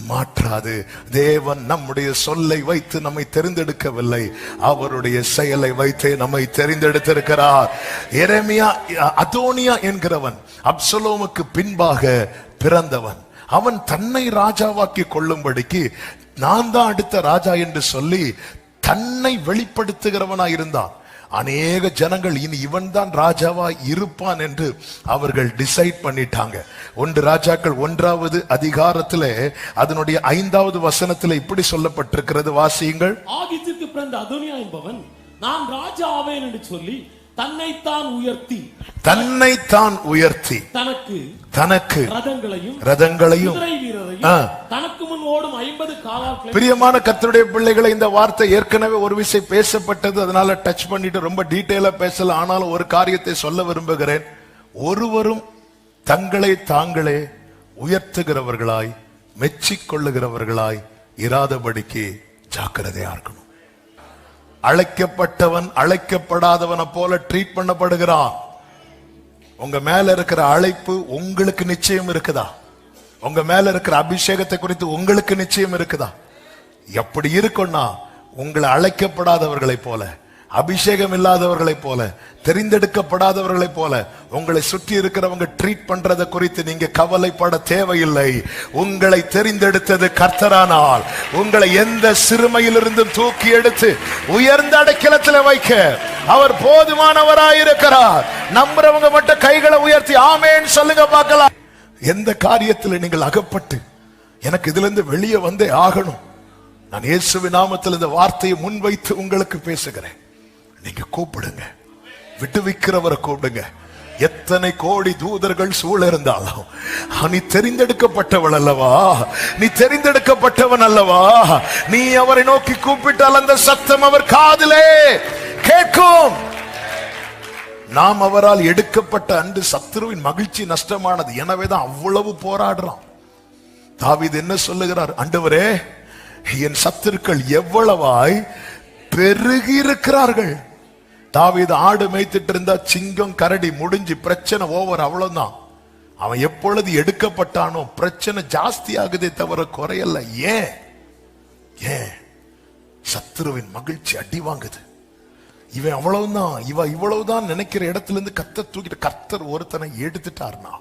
மாற்றாது. தேவன் நம்முடைய சொல்லை வைத்து நம்மை தெரிந்தெடுக்கவில்லை, அவருடைய செயலை வைத்து நம்மை தெரிந்தெடுத்திருக்கிறார். எரேமியா, அதோனியா என்கிறவன் அப்சலோமுக்கு பின்பாக பிறந்தவன். அவன் தன்னை ராஜாவாக்கி கொள்ளும்படிக்கு நான் தான் அடுத்த ராஜா என்று சொல்லி தன்னை வெளிப்படுத்துகிறவனாய் இருந்தான். அநேக ஜனங்கள் இனி இவன் தான் ராஜாவா இருப்பான் என்று அவர்கள் டிசைட் பண்ணிட்டாங்க. 1 ராஜாக்கள் 1வது அதிகாரத்திலே அதனுடைய 5வது வசனத்திலே இப்படி சொல்லப்பட்டிருக்கிறது, வாசியுங்கள். ஆகீத்துக்கு பிறந்த அதோனியா என்பவன் நான் ராஜா ஆவேன் என்று சொல்லி தன்னைத்தான் உயர்த்தி தனக்கு ரதங்களையும் தனக்கு முன் ஓடும் 50 காலாட்களை. பிரியமான கர்த்தருடைய பிள்ளைகளை, இந்த வார்த்தை ஏற்கனவே ஒரு விஷயம் பேசப்பட்டது, அதனால டச் பண்ணிட்டு ரொம்ப டீடைலா பேசல. ஆனாலும் ஒரு காரியத்தை சொல்ல விரும்புகிறேன். ஒருவரும் தங்களை தாங்களே உயர்த்துகிறவர்களாய் மெச்சிக்கொள்ளுகிறவர்களாய் இராதபடிக்கு ஜாக்கிரதையா இருக்கணும். அழைக்கப்பட்டவன் அழைக்கப்படாதவனை போல ட்ரீட் பண்ணப்படுகிறான். உங்க மேல இருக்கிற அழைப்பு உங்களுக்கு நிச்சயம் இருக்குதா? உங்க மேல இருக்கிற அபிஷேகத்தை குறித்து உங்களுக்கு நிச்சயம் இருக்குதா? எப்படி இருக்கும்னா, உங்களை அழைக்கப்படாதவர்களை போல, அபிஷேகம் இல்லாதவர்களை போல, தெரிந்தெடுக்கப்படாதவர்களை போல உங்களை சுற்றி இருக்கிறவங்க ட்ரீட் பண்றதை குறித்து நீங்க கவலைப்பட தேவையில்லை. உங்களை தெரிந்தெடுத்தது கர்த்தரானால் உங்களை எந்த சிறுமையிலிருந்து தூக்கி எடுத்து உயர்ந்த அடைக்கலத்தில் வைக்க அவர் போதுமானவராயிருக்கிறார். நம்புறவங்க மட்டும் கைகளை உயர்த்தி ஆமேன் சொல்லுங்க பார்க்கலாம். எந்த காரியத்தில் நீங்கள் அகப்பட்டு எனக்கு இதுல இருந்து வெளியே வந்தே ஆகணும், நான் இயேசுவின் நாமத்தில் இந்த வார்த்தையை முன்வைத்து உங்களுக்கு பேசுகிறேன். நீங்க கூப்பிடுங்க, விட்டுவிக்கிறவரை கூப்பிடுங்க. எத்தனை கோடி தூதர்கள் சூழ இருந்தாலும் நீ தெரிந்தெடுக்கப்பட்டவள் அல்லவா, நீ தெரிந்தெடுக்கப்பட்டவன் அல்லவா. நீ அவரை நோக்கி கூப்பிட்டால் அந்த சத்தம் அவர் காதிலே கேட்கும். நாம் அவரால் எடுக்கப்பட்ட அன்று சத்துருவின் மகிழ்ச்சி நஷ்டமானது. எனவேதான் அவ்வளவு போராடுறான். தாவீது என்ன சொல்லுகிறார்? ஆண்டவரே, என் சத்துருக்கள் எவ்வளவாய் பெருகி இருக்கிறார்கள். தாவீது ஆடு மேய்த்துட்டு இருந்தா சிங்கம் கரடி முடிஞ்சு பிரச்சனை ஓவர், அவ்வளவுதான். அவன் எப்பொழுது எடுக்கப்பட்டானோ பிரச்சனை ஜாஸ்தி ஆகுதே தவிர குறையல்ல. ஏன் சத்துருவின் மகிழ்ச்சி அடி வாங்குது. இவன் அவ்வளவுதான், இவ்வளவுதான் நினைக்கிற இடத்துல இருந்து கர்த்தர் தூக்கிட்டு, கர்த்தர் ஒருத்தனை எடுத்துட்டார்னா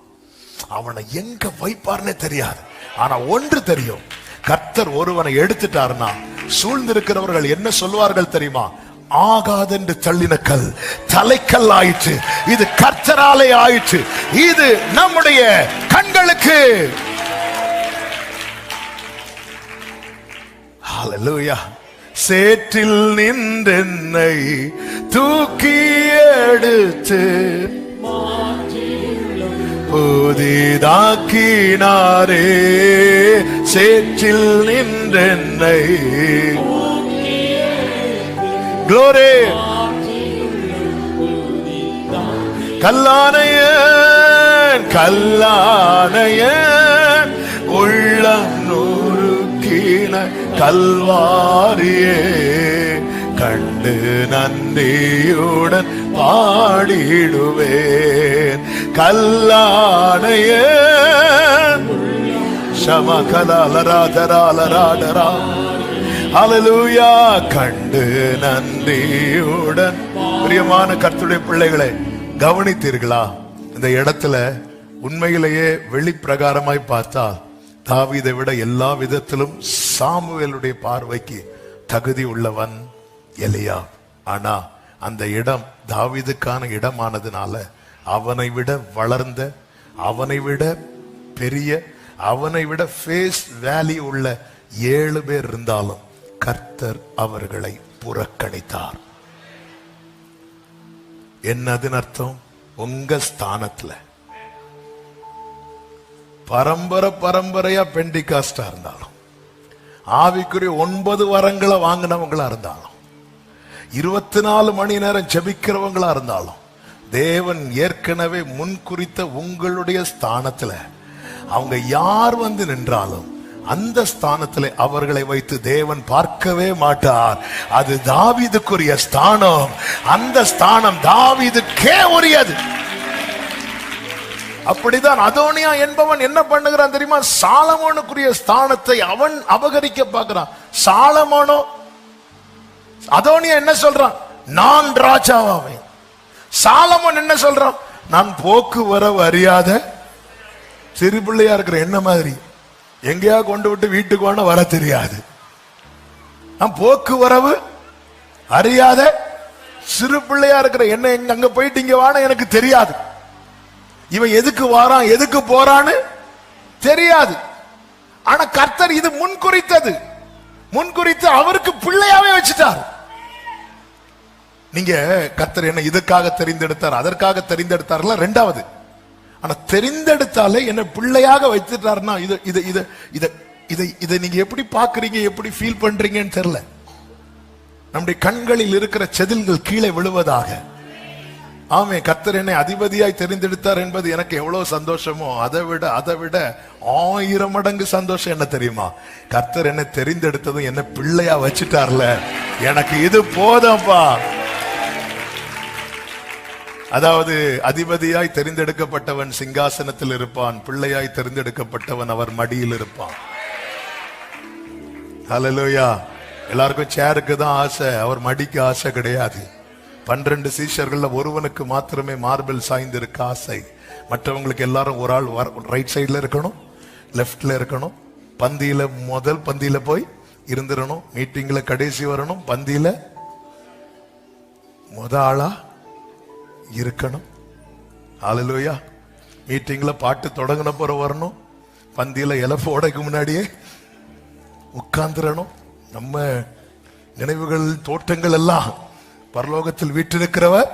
அவனை எங்க வைப்பார்னே தெரியாது. ஆனா ஒன்று தெரியும், கர்த்தர் ஒருவனை எடுத்துட்டார்னா சூழ்ந்திருக்கிறவர்கள் என்ன சொல்வார்கள் தெரியுமா? ஆகாதென்று தள்ளின கல் தலைக்கல் ஆயிற்று, இது கர்த்தராலே ஆயிற்று, இது நம்முடைய கண்களுக்கு. ஹல்லேலூயா. சேற்றில் நின்றென்னை தூக்கி எடுத்து புதிதாக்கினாரே. சேற்றில் நின்றென்னை Glory. கல்லானையன் உள்ளம் நொறுக்கின கல்வாரியே கண்டு நன்றியுடன் பாடிடுவேன். கல்லானையன் சமகலாலராதராலராடரா ஹல்லேலூயா கண்டு நன்றியுடன். பிரியமான கர்த்தருடைய பிள்ளைகளை, கவனித்தீர்களா? இந்த இடத்துல உண்மையிலேயே வெளிப்பிரகாரமாய் பார்த்தால் தாவீதை விட எல்லா விதத்திலும் சாமுவேலுடைய பார்வைக்கு தகுதி உள்ளவன் எலியா. ஆனா அந்த இடம் தாவீதுக்கான இடமானதுனால அவனை விட வளர்ந்த, அவனை விட பெரிய, அவனை விட ஃபேஸ் வேல்யூ உள்ள 7 பேர் இருந்தாலும் கர்த்தர் அவர்களை புறக்கணித்தார். என்னதுன்னு அர்த்தம்? உங்க ஸ்தானத்துல பரம்பரையா பெண்டிகாஸ்டா இருந்தாலும், ஆவிக்குரிய 9 வரங்களை வாங்கினவங்களா இருந்தாலும், 24 மணி நேரம் ஜெபிக்கிறவங்களா இருந்தாலும், தேவன் ஏற்கனவே முன்குறித்த உங்களுடைய ஸ்தானத்துல அவங்க யார் வந்து நின்றாலும் அந்த ஸ்தானத்திலே அவர்களை வைத்து தேவன் பார்க்கவே மாட்டார். அது தாவீதுக்குரிய ஸ்தானம். அந்த ஸ்தானம் தாவீதுக்கே உரியது. அப்படிதான் அதோனியா என்பவன் என்ன பண்ணுகிறான் தெரியுமா? சாலமோனுக்குரிய ஸ்தானத்தை அவன் அபகரிக்க பார்க்கிறான். சாலமோனோ, அதோனியா என்ன சொல்றான்? நான் ராஜாவாவேன். சாலமோன் என்ன சொல்றான்? நான் போக்குவரவு அறியாத சிறு பிள்ளையா இருக்கிற என்ன மாதிரி எங்கேயா கொண்டு விட்டு வீட்டுக்கு வேணா வர தெரியாது. நான் போக்குவரவு அறியாத சிறு பிள்ளையா இருக்கிற என்ன அங்க போயிட்டு இங்க வான எனக்கு தெரியாது. இவன் எதுக்கு வாரான் எதுக்கு போறான்னு தெரியாது. ஆனா கர்த்தர் இது முன்குறித்தது. முன்குறித்து அவருக்கு பிள்ளையாவே வச்சுட்டார். நீங்க கர்த்தர் என்ன இதுக்காக தெரிந்தெடுத்தார் அதற்காக தெரிந்தெடுத்தார்ல ரெண்டாவது. ஆனா தெரிந்தெடுத்தாலே என்ன பிள்ளையாக வைத்துட்டாருன்னா இதை நீங்க எப்படி பாக்குறீங்க, எப்படி ஃபீல் பண்றீங்கன்னு தெரியல. நம்முடைய கண்களில் இருக்கிற செதில்கள் கீழே விழுவதாக. ஆமே, கர்த்தர் என்னை அதிபதியாய் தெரிந்தெடுத்தார் என்பது எனக்கு எவ்வளவு சந்தோஷமோ அதை விட 1000 மடங்கு சந்தோஷம் என்ன தெரியுமா? கர்த்தர் என்னை தெரிந்தெடுத்ததும் என்ன பிள்ளையா வச்சுட்டார்ல, எனக்கு இது போதப்பா. அதாவது அதிபதியாய் தெரிந்தெடுக்கப்பட்டவன் சிங்காசனத்தில் இருப்பான், பிள்ளையாய் தெரிந்தெடுக்கப்பட்டவன் அவர் மடியில் இருப்பான். ஹல்லேலூயா. எல்லாருக்கும் சேருக்கு தான் ஆசை, அவர் மடிக்கு ஆசை கிடையாது. 12 சீஷர்கள்ல ஒருவனுக்கு மாத்திரமே மார்பிள் சாய்ந்து இருக்க ஆசை. மற்றவங்களுக்கு எல்லாரும் ஒரு ஆள் ரைட் சைட்ல இருக்கணும், லெப்ட்ல இருக்கணும், பந்தியில முதல் பந்தியில போய் இருந்துடணும், மீட்டிங்ல கடைசி வரணும், பந்தியில முத ஆளா இருக்கணும். ஹல்லேலூயா. மீட்டிங்ல பாட்டு தொடங்கின பிறகு வரணும், பந்தியில இலப்போடைக்கு முன்னாடியே உட்கார்ந்துடணும். நம்ம நினைவுகள் தோட்டங்கள் எல்லாம் பரலோகத்தில் வீற்றிருக்கிறவர்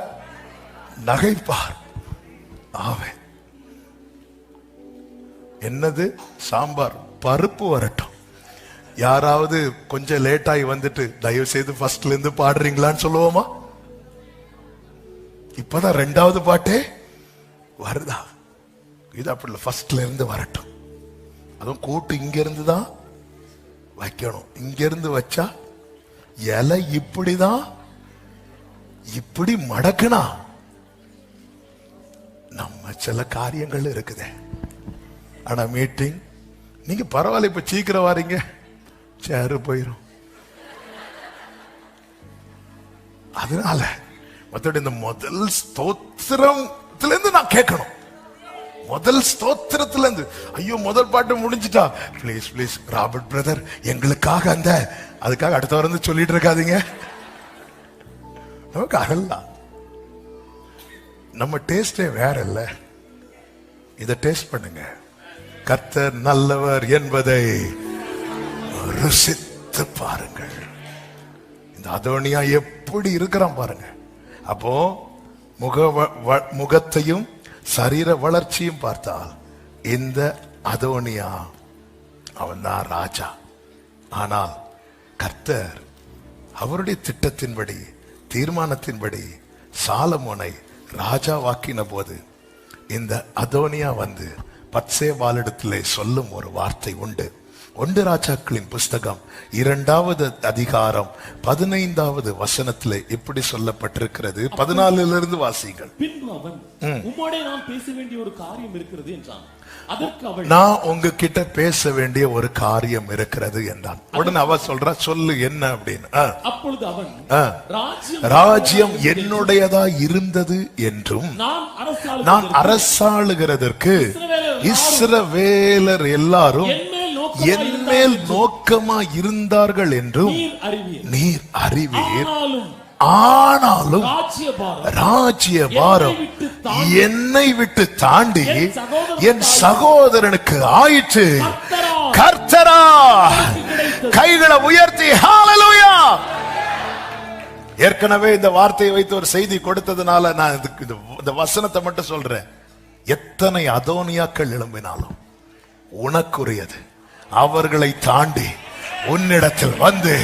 நகைப்பார். ஆவே என்னது சாம்பார் பருப்பு வரட்டும். யாராவது கொஞ்சம் லேட்டாகி வந்துட்டு தயவு செய்து ஃபர்ஸ்ட்ல இருந்து பாடுறீங்களான்னு சொல்லுவோமா? இப்பதான் 2வது பாட்டே வருதா? இது அப்படி இல்லை, ஃபர்ஸ்ட்ல இருந்து வரட்டும். அதுவும் கூட்டு இங்க இருந்து தான் வைக்கணும். இங்க இருந்து வச்சா இலை இப்படிதான், இப்படி மடக்குனா நம்ம சில காரியங்கள் இருக்குது. ஆனா மீட்டிங் நீங்க பரவாயில்ல, இப்ப சீக்கிரம் வாரீங்க, சேரு போயிரும். அதனால மத்தபடி இந்த முதல் ஸ்தோத்திரத்துல இருந்து நான் கேட்கணும். முதல் ஸ்தோத்திரத்துல இருந்து ஐயோ முதல் பாட்டு முடிஞ்சிட்டா ப்ளீஸ் ராபர்ட் பிரதர் எங்களுக்காக அதுக்காக அடுத்த வாரம் சொல்லிட்டு இருக்காதீங்க. நமக்கு அகல்ல, நம்ம டேஸ்டே வேற இல்ல. இத டேஸ்ட் பண்ணுங்க. கர்த்தர் நல்லவர் என்பதை ருசித்து பாருங்கள். இந்த அதோனியா எப்படி இருக்கிறான் பாருங்க. அப்போ முகத்தையும் சரீர வளர்ச்சியும் பார்த்தால் இந்த அதோனியா அவன் தான் ராஜா. ஆனால் கர்த்தர் அவருடைய திட்டத்தின்படி, தீர்மானத்தின்படி சாலமோனை ராஜாவாக்கின போது இந்த அதோனியா வந்து பத்சேபாளிடத்திலே சொல்லும் ஒரு வார்த்தை உண்டு. 1 ராஜாக்களின் புஸ்தகம் 2வது அதிகாரம் 15வது வசனத்திலே இப்படி சொல்லப்பட்டிருக்கிறது. 14 வாசிங்கள். பின்பு அவன் உம்மோடே நான் பேச வேண்டிய ஒரு காரியம் இருக்கிறது என்றான். அதற்கு அவன் நான் உங்ககிட்ட பேச வேண்டிய ஒரு காரியம் இருக்கிறது என்றான். உடனே அவ சொல்றா, சொல்லு என்ன அப்படின்னு. அப்பொழுது அவன் ராஜ்யம் என்னுடையதா இருந்தது என்றும் நான் அரசாளுகிறதற்கு இஸ்ரவேலர் எல்லாரும் என்மேல் நோக்கமா இருந்தார்கள் என்றும் நீர் அறிவீர். ஆனாலும் ராஜ்ய பாரம் என்னை விட்டு தாண்டி என் சகோதரனுக்கு ஆயிற்று. கர்த்தரா கைகளை உயர்த்தி ஹல்லேலூயா. ஏற்கனவே இந்த வார்த்தையை வைத்து ஒரு செய்தி கொடுத்ததுனால நான் இந்த வசனத்தை மட்டும் சொல்றேன். எத்தனை அதோனியாக்கள் எழும்பினாலும் உனக்குரியது அவர்களை தாண்டி உன்னிடத்தில் வந்து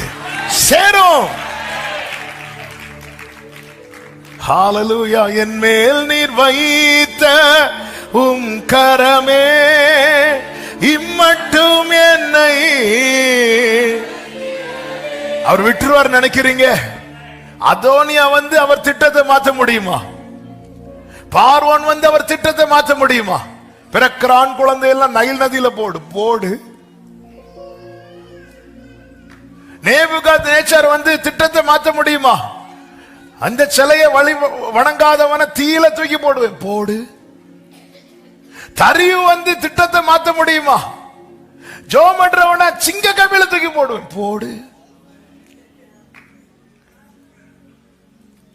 சேரும். ஹல்லேலூயா. என் மேல் நீர் வைத்த உம் கரமே இம்மட்டும் என்னை. அவர் விட்டுருவார் நினைக்கிறீங்க? அதோனியா வந்து அவர் திட்டத்தை மாற்ற முடியுமா? பார்வோன் வந்து அவர் திட்டத்தை மாற்ற முடியுமா? பிறக்கிற ஆண் குழந்தை எல்லாம் நைல் நதியில போடு. நேபுகாத்நேச்சார் வந்து திட்டத்தை மாற்ற முடியுமா? அந்த சிலையை வணங்காதவன தீயில தூக்கி போடுவேன் போடு. தரியு வந்து திட்டத்தை மாற்ற முடியுமா? ஜோமன்றவன சிங்க கபில தூக்கி போடுவேன் போடு.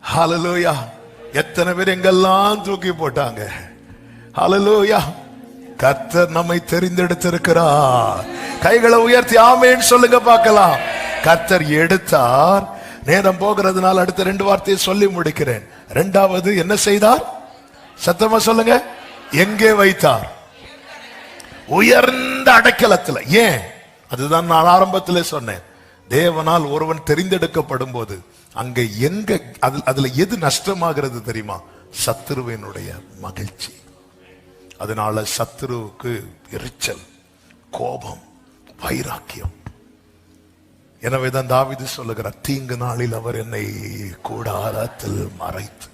ஹல்லேலூயா. எத்தனை பேர் எங்கெல்லாம் தூக்கி போட்டாங்க. ஹல்லேலூயா. கர்த்தர் நம்மை தெரிந்தெடுத்திருக்கிறார். கைகளை உயர்த்தி ஆமென் சொல்லுங்க பார்க்கலாம். கர்த்தர் எடுத்தார். நேரம் போகிறதுனால அடுத்த 2 வார்த்தையை சொல்லி முடிக்கிறேன். இரண்டாவது என்ன செய்தார்? சத்தமா சொல்லுங்க. எங்கே வைத்தார்? உயர்ந்த அடைக்கலத்தில். ஏன்? அதுதான் நான் ஆரம்பத்திலே சொன்னேன். தேவனால் ஒருவன் தெரிந்தெடுக்கப்படும் போது அங்க எங்க அதுல எது நஷ்டமாகிறது தெரியுமா? சத்துருவினுடைய மகிழ்ச்சி. அதனால சத்துருவுக்கு எரிச்சல், கோபம், வைராக்கியம். எனவேதான் தாவீது சொல்லுகிறார், தீங்கு நாளில் அவர் என்னை கூடாரத்தில் மறைத்து.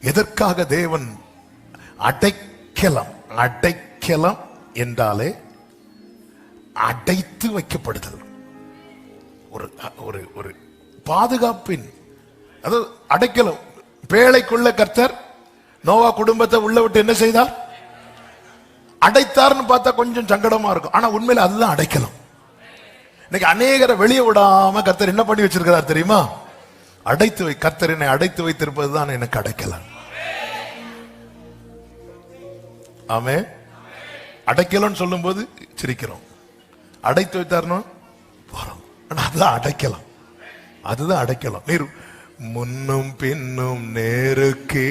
எதற்காக தேவன் அடைக்கலம்? அடைக்கலம் என்றாலே அடைத்து வைக்கப்படுதல், ஒரு பாதுகாப்பின். அது அடைக்கலம். பேழைக்குள்ள கர்த்தர் நோவா குடும்பத்தை உள்ள விட்டு என்ன செய்தார்? அடைத்தார்னு பார்த்தா கொஞ்சம் சங்கடமா இருக்கும். ஆனா உண்மையில அதுதான் அடைக்கலம். இன்னைக்கு அநேகரை வெளியே விடாம கர்த்தர் என்ன பண்ணி வச்சிருக்கிறார் தெரியுமா? அடைத்து கர்த்தர் என்னை அடைத்து வைத்திருப்பதுதான் எனக்கு அடைக்கலாம். ஆமே. அடைக்கலம் சொல்லும் போது சிரிக்கிறோம். அடைத்து வைத்தார்னு போறோம். அதுதான் அடைக்கலாம். அதுதான் அடைக்கலாம். நீர் முன்னும் பின்னும் நேருக்கு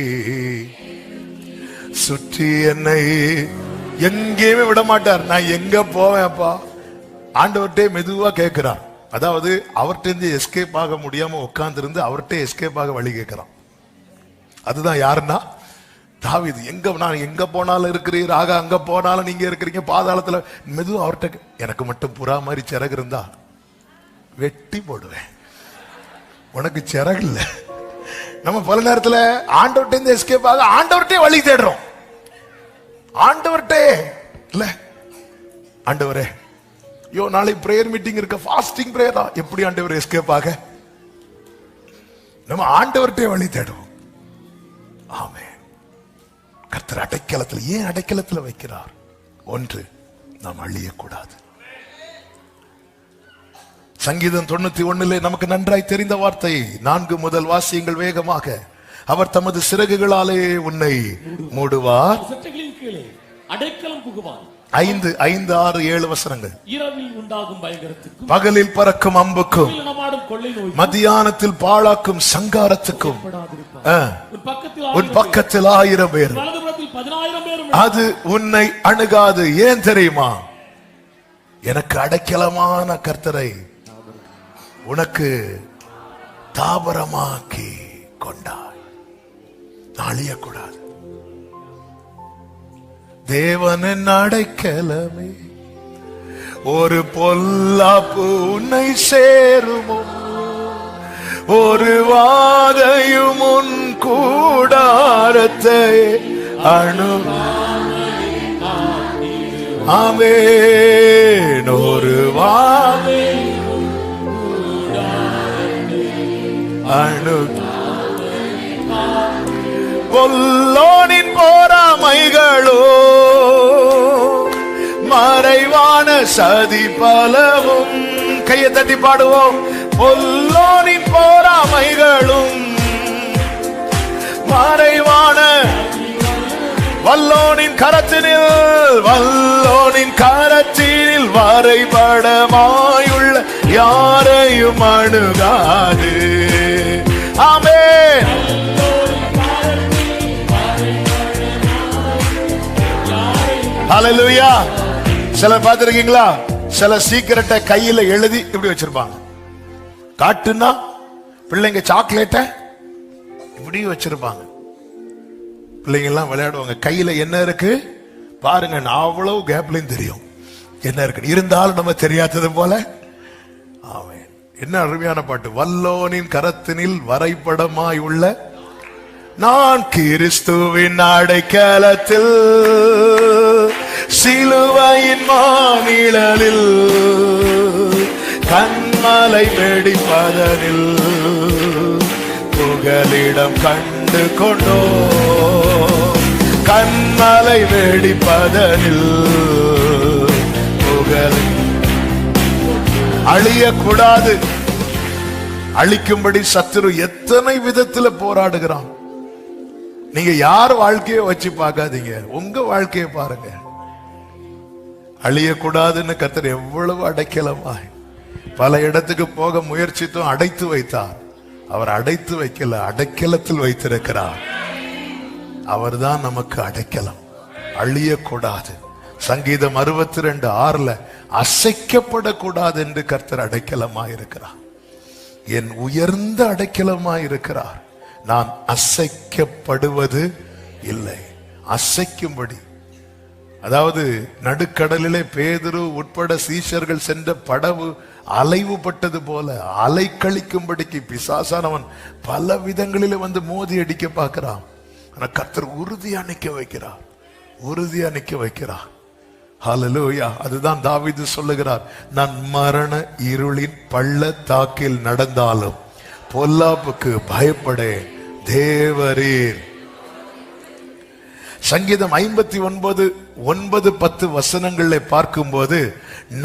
சுற்றி என்னை எங்கேயுமே விட மாட்டார். நான் எங்க போவேன்ப்பா? ஆண்டவர்கிட்ட மெதுவா கேட்கிறார். அதாவது அவர்கிட்ட இருந்து எஸ்கேப் ஆக முடியாம உட்கார்ந்து இருந்து அவர்கிட்ட எஸ்கேப் ஆக வழி கேட்கிறான். அதுதான் யாருன்னா தாவீது. நான் எங்க போனாலும் இருக்கிறீர், ஆக அங்க போனாலும் நீங்க இருக்கிறீங்க, பாதாளத்துல. மெதுவா அவர்கிட்ட, எனக்கு மட்டும் புறா மாதிரி சிறகு இருந்தா வெட்டி போடுவேன், உனக்கு சிறகு இல்ல. நம்ம பல நேரத்துல ஆண்டவர்கிட்ட இருந்து எஸ்கேப் ஆக ஆண்டவர்கிட்ட வழி தேடுறோம். ஆண்டவர்கிட்ட இல்ல, ஆண்டவரே யோ நாளை பிரேயர் மீட்டிங் இருக்க, ஃபாஸ்டிங் பிரேயரா, எப்படி ஆண்டவர் எஸ்கேப் ஆக? நம்ம ஆண்டவர்கிட்ட வழி தேடுவோம். ஆமென். கர்த்தர் அடைக்கலத்தில். ஏன் அடைக்கலத்தில் வைக்கிறார்? ஒன்று, நாம் அழியக்கூடாது. சங்கீதம் 91 நமக்கு நன்றாய் தெரிந்த வார்த்தை. 4 முதல் வாசியங்கள் வேகமாக. அவர் தமது சிறகுகளாலே உன்னை மூடுவார், அடைக்கலம் புகுவார். 5, 6, 7 வசனங்கள். இரவில் உண்டாகும் பயங்கரத்துக்கும், பகலில் பறக்கும் அம்புக்கும், மத்தியானத்தில் பாழாக்கும் சங்காரத்துக்கும் உன் பக்கத்தில் 1000 பேர், அது உன்னை அணுகாது. ஏன் தெரியுமா? எனக்கு அடைக்கலமான கர்த்தரை உனக்கு தாபரமாக்கி கொண்டாய். அழியக்கூடாது. தேவனின் அடைக்கலமே, ஒரு பொல்லாப்பு உன்னை சேருமோ, ஒரு வாதையும் உன் கூடாரத்தை அணு. ஆமென். ஒரு வாதை அணு. கொல்லோனின் போராமைகளோ, மர மறைவான சதி பலவும். கையை தட்டி பாடுவோம். பொல்லோனின் போராமைகளும் மறைவான வல்லோனின் கரத்தினில் வரைபடமாயுள்ள யாரையும் அணுகாது. ஆமென். ஹல்லேலூயா. சில பார்த்திருக்கீங்களா, சில சீக்கிரட்டை கையில எழுதி இப்படி வச்சிருப்பாங்க. காட்டுனா பிள்ளைங்க சாக்லேட்ட இப்படி வச்சிருப்பாங்க. பிள்ளைங்க எல்லாம் விளையாடுவாங்க. கையில என்ன இருக்கு பாருங்க, அவ்வளவு கேப்லயும் தெரியும் என்ன இருக்கு. இருந்தாலும் நம்ம தெரியாதது போல. ஆமென். என்ன அருமையான பாட்டு. வல்லோனின் கரத்தினில் வரைபடமாய் உள்ள நான் கிறிஸ்துவின் அடைக்கலத்தில் சிலுவையின் மாநிழலில் கண்மலை வெடிப்பதனில் புகலிடம் கண்டு கொண்டோ. கண்மலை வெடிப்பதனில் புகழ் அழியக்கூடாது. அழிக்கும்படி சத்துரு எத்தனை விதத்துல போராடுகிறான். நீங்க யார் வாழ்க்கையை வச்சு பார்க்காதீங்க, உங்க வாழ்க்கையை பாருங்க. அழியக்கூடாதுன்னு கர்த்தர் எவ்வளவு அடைக்கலமாய் பல இடத்துக்கு போக முயற்சித்தும் அடைத்து வைத்தார். அவர் அடைத்து வைக்கல, அடைக்கலத்தில் வைத்திருக்கிறார். அவர்தான் நமக்கு அடைக்கலம். அழியக்கூடாது. சங்கீதம் 62:6 அசைக்கப்படக்கூடாது என்று கர்த்தர் அடைக்கலமாயிருக்கிறார். என் உயர்ந்த அடைக்கலமாயிருக்கிறார். நான் அசைக்கப்படுவது இல்லை. அசைக்கும்படி, அதாவது நடுக்கடலிலே பேதுரு உட்பட சீஷர்கள் சென்ற படவு அலைவுபட்டது போல அலைக்கழிக்கும்படிக்கு பிசாசானவன் பல விதங்களிலே வந்து மோதி அடிக்க பார்க்கிறான். ஆனா கர்த்தர் உறுதியா நிக்க வைக்கிறார், உறுதியா நிக்க வைக்கிறார். ஹல்லேலூயா. அதுதான் தாவீது சொல்லுகிறார், நான் மரண இருளின் பள்ளத்தாக்கில் நடந்தாலும் பொல்லாப்புக்கு பயப்படேன், தேவரீர். சங்கீதம் 59:9-10 வசனங்களை பார்க்கும்போது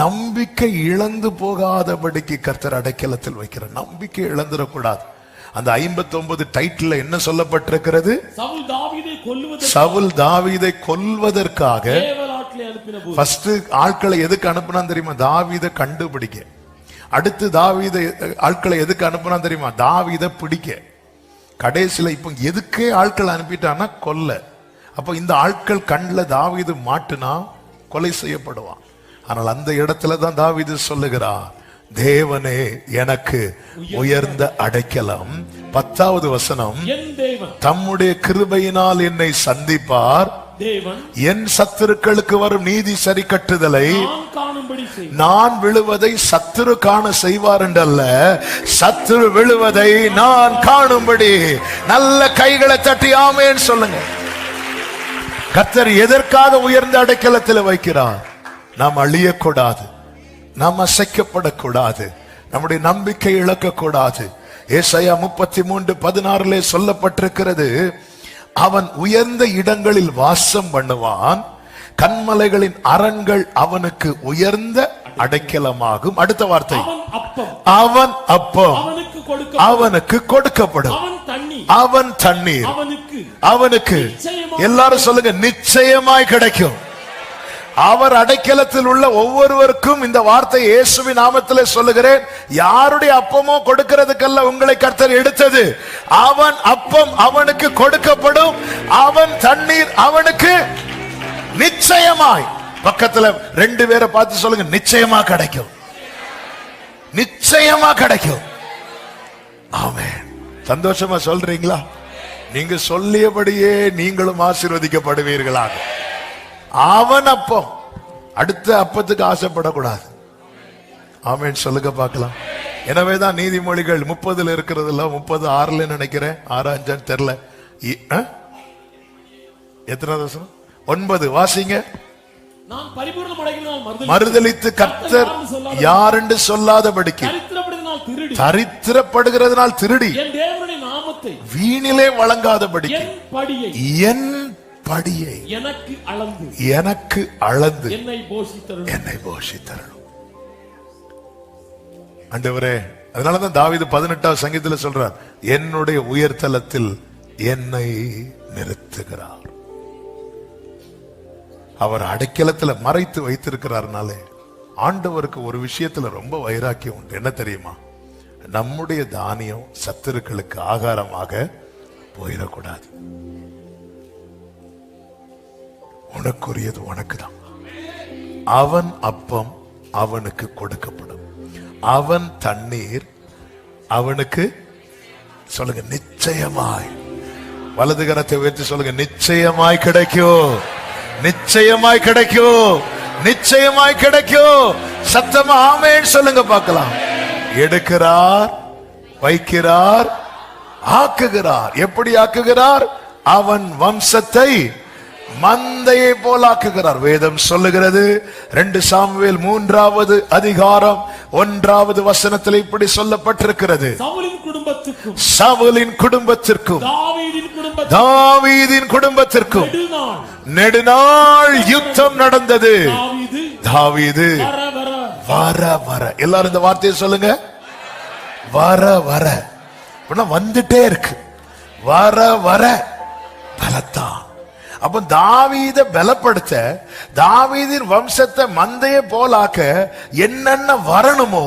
நம்பிக்கை இழந்து போகாதபடிக்கு கர்த்தர் அடைக்கலத்தில் வைக்கிறார். நம்பிக்கை இழந்துடக்கூடாது. அந்த 59 டைட்டில் என்ன சொல்லப்பட்டிருக்கிறது? சவுல் தாவீதை கொல்வதற்காக ஃபர்ஸ்ட் ஆட்களை எதுக்கு அனுப்புனான் தெரியுமா? தாவீதை கண்டுபிடிக்க. அடுத்து தாவீதை ஆட்களை எதுக்கு அனுப்புனா தெரியுமா? தாவீதை பிடிக்க. கடைசியில இப்ப எதுக்கே ஆட்கள் அனுப்பிட்டான்னா கொல்ல. அப்ப இந்த ஆட்கள் கண்ணில் தாவீது மாட்டுனா கொலை செய்யப்படுவான். ஆனால் அந்த இடத்துல தான் தாவீது சொல்லுகிறார், தேவனே எனக்கு உயர்ந்த அடைக்கலம். 10வது வசனம், தம்முடைய கிருபையினால் என்னை சந்திப்பார், என் சத்துருக்களுக்கு வரும் நீதி சரி கட்டுதலை நான் விழுவதை சத்துரு காண செய்வார் என்றல்ல, சத்துரு விழுவதை நான் காணும்படி. நல்ல கைகளை தட்டி ஆமென் சொல்லுங்க. கர்த்தர் எதற்காக உயர்ந்த அடைக்கலத்தில் வைக்கிறார்? நாம் அழியக்கூடாது, நாம் அசைக்கப்படக்கூடாது, நம்முடைய நம்பிக்கை இழக்கக்கூடாது. ஏசாயா 33:16 சொல்லப்பட்டிருக்கிறது, அவன் உயர்ந்த இடங்களில் வாசம் பண்ணுவான், கன்மலைகளின் அரண்கள் அவனுக்கு உயர்ந்த அடைக்கலமாகும். அடுத்த வார்த்தை, அவன் அப்பம் அவனுக்கு கொடுக்கப்படும், அவன் தண்ணீர் அவனுக்கு, எல்லாரும் சொல்லுங்க, நிச்சயமாய் கிடைக்கும். அவர் அடைக்கலத்தில் உள்ள ஒவ்வொருவருக்கும் இந்த வார்த்தை இயேசுவின் நாமத்திலே சொல்லுகிறேன். யாருடைய அப்பமோ கொடுக்கிறதுக்கல்ல உங்களை கர்த்தர் எடுத்தது. அவன் அப்பம் அவனுக்கு கொடுக்கப்படும், அவன் தண்ணீர் அவனுக்கு நிச்சயமாய். பக்கத்துல 2 பேரை பார்த்து சொல்லுங்க, நிச்சயமா கிடைக்கும், நிச்சயமா கிடைக்கும். ஆமென். சந்தோஷமா சொல்றீங்களா? நீங்க சொல்லியபடியே நீங்களும் ஆசீர்வதிக்கப்படுவீர்களாக. அவன் அப்பம், அடுத்த அப்பத்துக்கு ஆசைப்படக்கூடாது. ஆமென் சொல்லுங்க பார்க்கலாம். எனவேதான் நீதிமொழிகள் 30 இருக்கிறது இல்ல, 30:6 நினைக்கிறேன், 6-5 தெரியல. எத்தனை வசனம்? 9 வாசிங்க. மறுதலித்து கர்த்தர் யாரென்று சொல்லாதபடிக்கு, தரித்திரப்படுகிறதுனால் திருடி வீணிலே வழங்காதபடிக்கு, என் படியை எனக்கு அளந்து என்னை போஷித்தருளும். ஆண்டவரே, அதனாலதான் தாவீது 18ஆம் சங்கீதத்துல சொல்றார், என்னுடைய உயர்தலத்தில் என்னை நிறுத்துகிறார். அவர் அடைக்கலத்துல மறைத்து வைத்திருக்கிறார்னாலே ஆண்டவருக்கு ஒரு விஷயத்துல ரொம்ப வைராக்கியம் உண்டு. என்ன தெரியுமா? நம்முடைய தானியம் சத்துருக்களுக்கு ஆகாரமாக போயிடக்கூடாது. உனக்குரியது உனக்குதான். அவன் அப்பம் அவனுக்கு கொடுக்கப்படும், அவன் தண்ணீர் அவனுக்கு, சொல்லுங்க, நிச்சயமாய். வலது கரத்தை உயர்த்தி சொல்லுங்க, நிச்சயமாய் கிடைக்கும், நிச்சயமாய் கிடைக்கும், நிச்சயமாய் கிடைக்கும். சத்தமா ஆமென் சொல்லுங்க பார்க்கலாம். எடுக்கிறார், வைக்கிறார், ஆக்குகிறார். எப்படி ஆக்குகிறார்? அவன் வம்சத்தை மந்தையை போல் ஆக்குகிறார். வேதம் சொல்லுகிறது, 2 சாமுவேல் 3ஆவது அதிகாரம் 1ஆவது வசனத்தில் இப்படி சொல்லப்பட்டிருக்கிறது, சவுலின் குடும்பத்திற்கும் தாவீதின் குடும்பத்திற்கும் நெடுநாள் யுத்தம் நடந்தது. தாவீது வர வர, எல்லாரும் இந்த வார்த்தையை சொல்லுங்க, வர வர. வந்துட்டே இருக்கு, வர வர பலத்தான். அப்ப தாவீதை பலப்படுத்த, தாவீதின் வம்சத்தை மந்தையை போலாக்க என்னென்ன வரணுமோ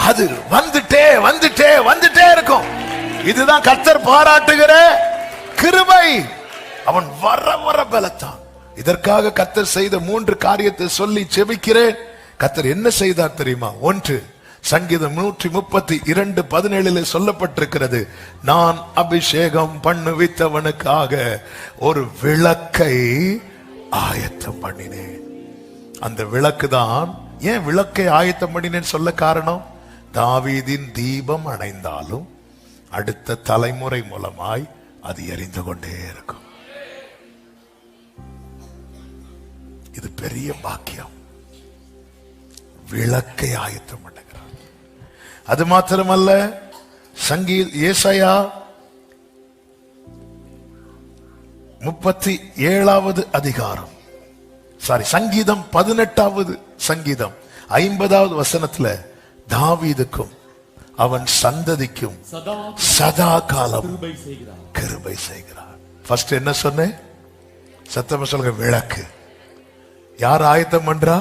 அது வந்துட்டே வந்துட்டே வந்துட்டே இருக்கும். இதுதான் கர்த்தர் பாராட்டுகிற கிருபை. அவன் வர வர பலத்தான். இதற்காக கர்த்தர் செய்த 3 காரியத்தை சொல்லி செபிக்கிறேன். கர்த்தர் என்ன செய்தார் தெரியுமா? 1, சங்கீதம் 132:17 சொல்லப்பட்டிருக்கிறது, நான் அபிஷேகம் பண்ணுவித்தவனுக்காக ஒரு விளக்கை ஆயத்தம் பண்ணினேன். அந்த விளக்கு தான், ஏன் விளக்கை ஆயத்தம் பண்ணினேன் சொல்ல காரணம், தாவீதின் தீபம் அணைந்தாலும் அடுத்த தலைமுறை மூலமாய் அது எரிந்து கொண்டே இருக்கும். இது பெரிய பாக்கியம். விளக்கை ஆயத்தம் பண்ணுகிறார். அது மாத்திரமல்ல, ஏசாயா 37வது அதிகாரம், சங்கீதம் 18வது சங்கீதம் 50வது வசனத்துல தாவீதுக்கும் அவன் சந்ததிக்கும் சதா காலம் கிருபை செய்கிறார். ஃபர்ஸ்ட் என்ன சொன்னேன்? சத்தமா சொல்லுங்க, விளக்கு. யார் ஆயத்தம் பண்றா?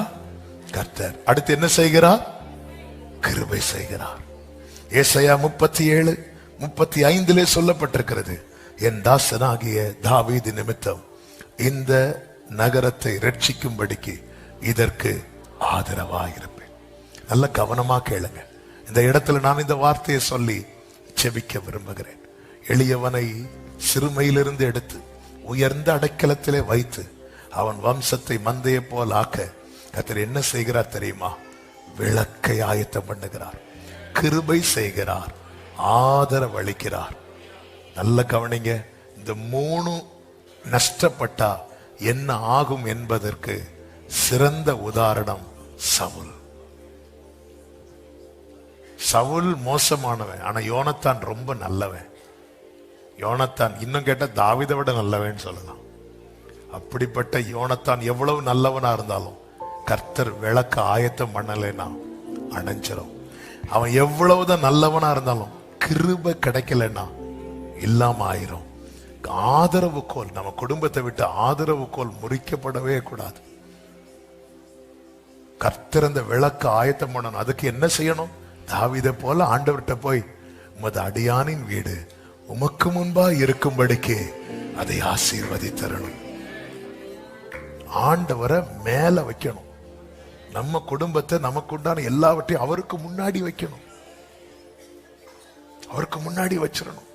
கர்த்தர். அடுத்து என்ன செய்கிறார்? கிருபை செய்கிறார். ஏசாயா 37:35 சொல்லப்பட்டிருக்கிறது, என் தாசனாகிய தாவீது நிமித்தம் இந்த நகரத்தை ரட்சிக்கும்படிக்கு இதற்கு ஆதரவாயிருப்பேன். நல்ல கவனமா கேளுங்க. இந்த இடத்துல நான் இந்த வார்த்தையை சொல்லி செபிக்க விரும்புகிறேன். எளியவனை சிறுமையிலிருந்து எடுத்து உயர்ந்த அடைக்கலத்திலே வைத்து அவன் வம்சத்தை மந்தையை போல் ஆக்க கர்த்தர் என்ன செய்கிறார் தெரியுமா? விளக்கை ஆயத்தம் பண்ணுகிறார், கிருபை செய்கிறார், ஆதரவளிக்கிறார். நல்ல கவனிங்க. இந்த 3 நஷ்டப்பட்டா என்ன ஆகும் என்பதற்கு சிறந்த உதாரணம் சவுல். சவுல் மோசமானவன், ஆனா யோனத்தான் ரொம்ப நல்லவன். யோனத்தான் இன்னும் கேட்ட தாவீதை விட நல்லவன் சொல்லலாம். அப்படிப்பட்ட யோனத்தான் எவ்வளவு நல்லவனா இருந்தாலும் கர்த்தர் விளக்க ஆயத்தம் பண்ணலைன்னா அணைஞ்சிரும். அவன் எவ்வளவுதான் நல்லவனா இருந்தாலும் கிருபை கிடைக்கலன்னா இல்லாம ஆயிரும். ஆதரவு கோல், நம்ம குடும்பத்தை விட்டு ஆதரவு கோல் முறிக்கப்படவே கூடாது. கர்த்தர் அந்த விளக்க ஆயத்தம் பண்ணணும். அதுக்கு என்ன செய்யணும்? தாவீதை போல ஆண்டவர்கிட்ட போய், உமது அடியானின் வீடு உமக்கு முன்பா இருக்கும்படிக்கு அதை ஆசீர்வதித்தரணும். ஆண்டவரை மேல வைக்கணும். நம்ம குடும்பத்தை, நமக்கு உண்டான எல்லாவற்றையும் அவருக்கு முன்னாடி வைக்கணும். அவருக்கு முன்னாடி வச்சிடணும்.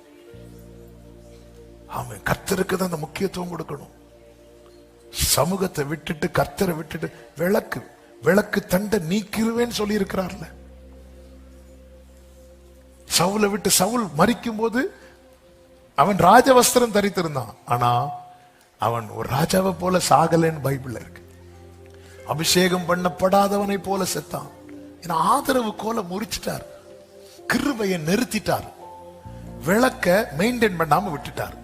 ஆமா, கர்த்தருக்கு தான் அந்த முக்கியத்துவம் கொடுக்கணும். சமூகத்தை விட்டுட்டு கர்த்தரை விட்டுட்டு விளக்கு தண்டை நீக்கிருவேன்னு சொல்லி இருக்கிறார்ல. சவுலை விட்டு, சவுல் மரிக்கும் போது அவன் ராஜவஸ்திரம் தரித்திருந்தான், ஆனா அவன் ஒரு ராஜாவை போல சாகலன்னு பைபிள்ல இருக்கு. அபிஷேகம் பண்ணப்படாதவனை போல செத்தான். ஆதரவு கோல முறிச்சிட்டார், கிருபையை நிறுத்திட்டார், விளக்க மெயின்டைன் பண்ணாம விட்டுட்டார்.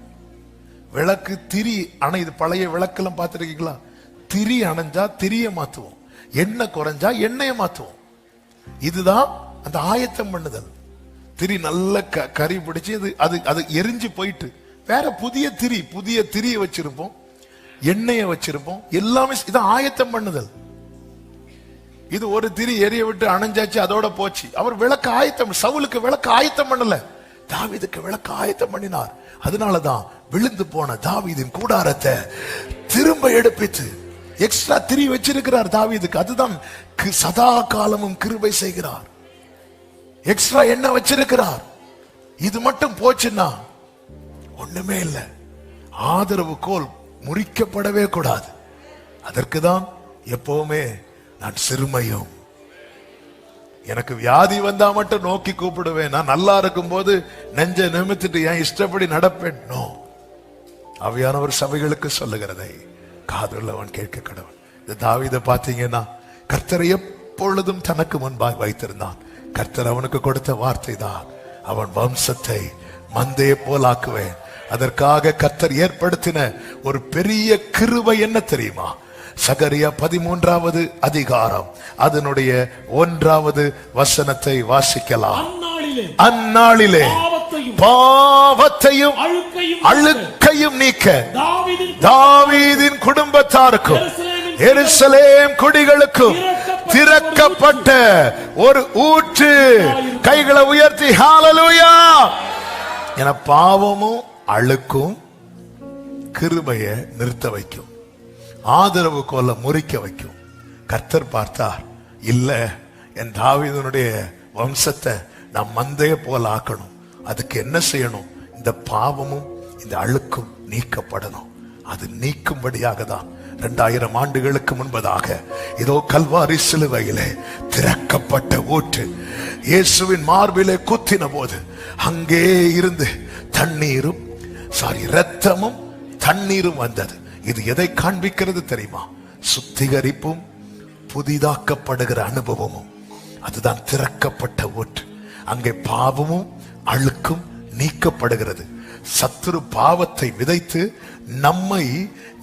விளக்கு திரி அணையுது. பழைய விளக்கெல்லாம் பார்த்துருக்கீங்களா? திரி அணைஞ்சா திரிய மாத்துவோம், எண்ணெய் குறைஞ்சா எண்ணெயை மாத்துவோம். இதுதான் அந்த ஆயத்தம் பண்ணுதல். திரி நல்ல கறி பிடிச்சி அது எரிஞ்சு போயிட்டு வேற புதிய திரிய வச்சிருப்போம், எண்ணெயை வச்சிருப்போம், எல்லாமே இதான் ஆயத்தம் பண்ணுதல். இது ஒரு திரி எரிய விட்டு அணைஞ்சாச்சு, அதோட போச்சு. அவர் விளக்கு ஆயத்தம், சவுலுக்கு விளக்கு ஆயத்தம் பண்ணல, தாவீதுக்கு விளக்கு ஆயத்தம் பண்ணினார். அதனாலதான் விழுந்து போன தாவீதின் கூடாரத்தை திரும்ப எடுப்பித்து எக்ஸ்ட்ரா திரி வச்சிருக்கிறார் தாவீதுக்கு. அதுதான் சதா காலமும் கிருபை செய்கிறார். எக்ஸ்ட்ரா எண்ணெய் வச்சிருக்கிறார். இது மட்டும் போச்சுன்னா ஒண்ணுமே இல்லை. ஆதரவு கோல் முறிக்கப்படவே கூடாது. அதற்குதான் எப்பவுமே நான் சிறுமையும், எனக்கு வியாதி வந்தா மட்டும் நோக்கி கூப்பிடுவேன். நான் நல்லா இருக்கும் போது நெஞ்ச நிமித்திட்டு என் இஷ்டப்படி நடப்பேன். நோ, ஆவியானவர் சபைகளுக்கு சொல்லுகிறதை காதுள்ளவன் கேட்க கடவன். இந்த தாவீதை பாத்தீங்கன்னா கர்த்தரை எப்பொழுதும் தனக்கு முன்பாக வைத்திருந்தான். கர்த்தர் அவனுக்கு கொடுத்த வார்த்தை தான், அவன் வம்சத்தை மந்தையை போல் ஆக்குவேன். அதற்காக கர்த்தர் ஏற்படுத்தின ஒரு பெரிய கிருபை என்ன தெரியுமா? சகரியா 13வது அதிகாரம் அதனுடைய 1வது வசனத்தை வாசிக்கலாம். அந்நாளிலே பாவத்தையும் அழுக்கையும் நீக்க தாவீதின் குடும்பத்தாருக்கும் எருசலேம் குடிகளுக்கும் திறக்கப்பட்ட ஒரு ஊற்று. கைகளை உயர்த்தி ஹல்லேலூயா. என பாவமும் அழுக்கும் கிருபையை நிறுத்த வைக்கும், ஆதரவு கோல முறிக்க வைக்கும். கர்த்தர் பார்த்தார், இல்ல என் தாவீதுனுடைய வம்சத்தை நான் மந்தைய போல ஆக்கணும். அதுக்கு என்ன செய்யணும்? இந்த பாவமும் இந்த அழுக்கும் நீக்கப்படணும். அது நீக்கும்படியாக தான் 2000 ஆண்டுகளுக்கு முன்பதாக இதோ கல்வாரி சிலுவையிலே திறக்கப்பட்ட ஊற்று இயேசுவின் மார்பிலே குத்தின போது அங்கே இருந்து தண்ணீரும் இரத்தமும் தண்ணீரும் வந்தது. இது எதை காண்பிக்கிறது தெரியுமா? சுத்திகரிப்பும் புதிதாக்கப்படுகிற அனுபவமும். அதுதான் திறக்கப்பட்ட ஊற்று. அங்கே பாவமும் அழுக்கும் நீக்கப்படுகிறது. சத்துரு பாவத்தை விதைத்து நம்மை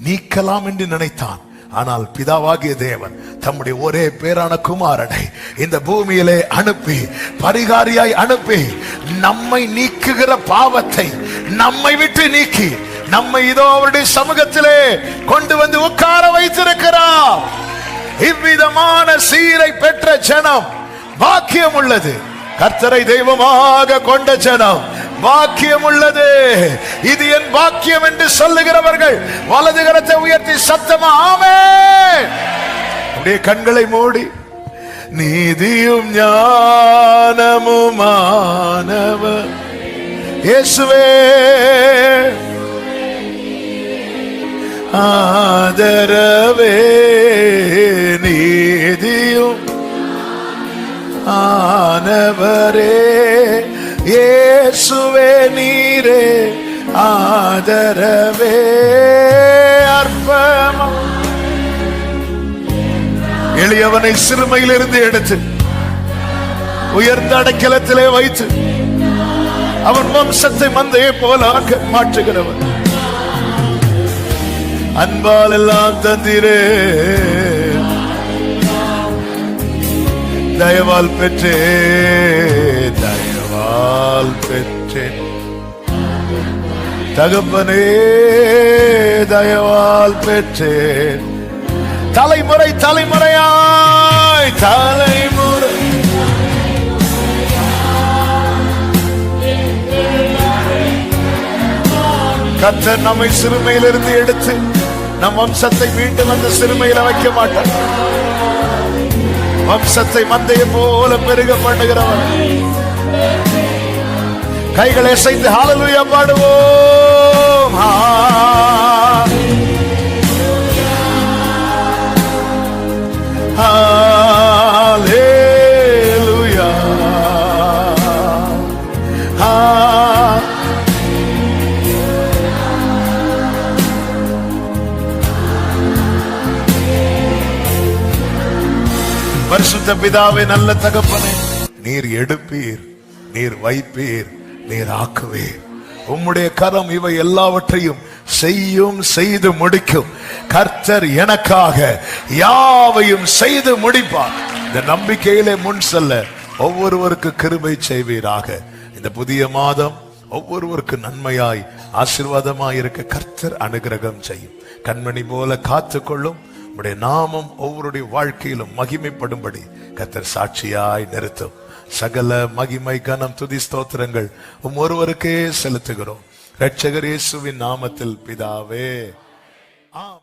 நீக்கலாம் என்று நினைத்தான். ஆனால் பிதாவாகிய தேவன் தம்முடைய ஒரே பேரான குமாரனை இந்த பூமியிலே அனுப்பி, பரிகாரியாய் அனுப்பி, நம்மை நீக்குகிற பாவத்தை நம்மை விட்டு நீக்கி நம்மை இதோ அவருடைய சமூகத்திலே கொண்டு வந்து உட்கார வைத்திருக்கிறார். இவ்விதமான சீரை பெற்ற ஜனம் பாக்கியம் உள்ளது. கர்த்தரை தெய்வமாக கொண்ட ஜனம் பாக்கியம் உள்ளது. இது என் பாக்கியம் என்று சொல்லுகிறவர்கள் வலது கரத்தை உயர்த்தி சத்தமா ஆமென். அப்படியே கண்களை மூடி, நீதியும் ஞானமுமானவர் இயேசுவே ஆதரவே, நீதியும் ஆனவரே இயேசுவே நீரே ஆதரவே. அற்பமா எளியவனை சிறுமையிலிருந்து எடுத்து உயர்ந்த அடைக்கலத்திலே வைத்து அவன் வம்சத்தை மந்தையை போல மாற்றுகிறவன். அன்பால் எல்லாம் தந்திரே, தயவால் பெற்றேன், தயவால் பெற்றேன் தகப்பனே, தயவால் பெற்றேன். தலைமுறை தலைமுறையாய் தலைமுறை கர்த்தர் நம்மை சிறுமையிலிருந்து எடுத்து நம் வம்சத்தை மீண்டும் அந்த சிறுமையில வைக்க மாட்டார். வம்சத்தை மந்தையை போல பெருக பண்ணுகிறவர். கைகளை அசைத்து ஹல்லேலூயா பாடுவோம். ஹல்லேலூயா. பரிசுத்த பிதாவே, நல்ல தகப்பனே, நீர் எடுப்பீர், நீர் வைப்பீர், நீர் ஆக்குவீர். உம்முடைய கரம் இவை எல்லாவற்றையும் செய்யும், செய்து முடிக்கும். கர்த்தர் எனக்காக யாவையும் செய்து முடிப்பார். இந்த நம்பிக்கையிலே முன் செல்ல ஒவ்வொருவருக்கு கிருபை செய்வீராக. இந்த புதிய மாதம் ஒவ்வொருவருக்கு நன்மையாய் ஆசீர்வாதமாய் இருக்க கர்த்தர் அனுகிரகம் செய்யும். கண்மணி போல காத்துக்கொள்ளும். உடைய நாமம் ஒவ்வொருடைய வாழ்க்கையிலும் மகிமைப்படும்படி கர்த்தர் சாட்சியாய் நிறுத்தும். சகல மகிமை கனம் துதி ஸ்தோத்திரங்கள் ஒருவருக்கே செலுத்துகிறோம். இரட்சகர் இயேசுவின் நாமத்தில் பிதாவே. ஆம்.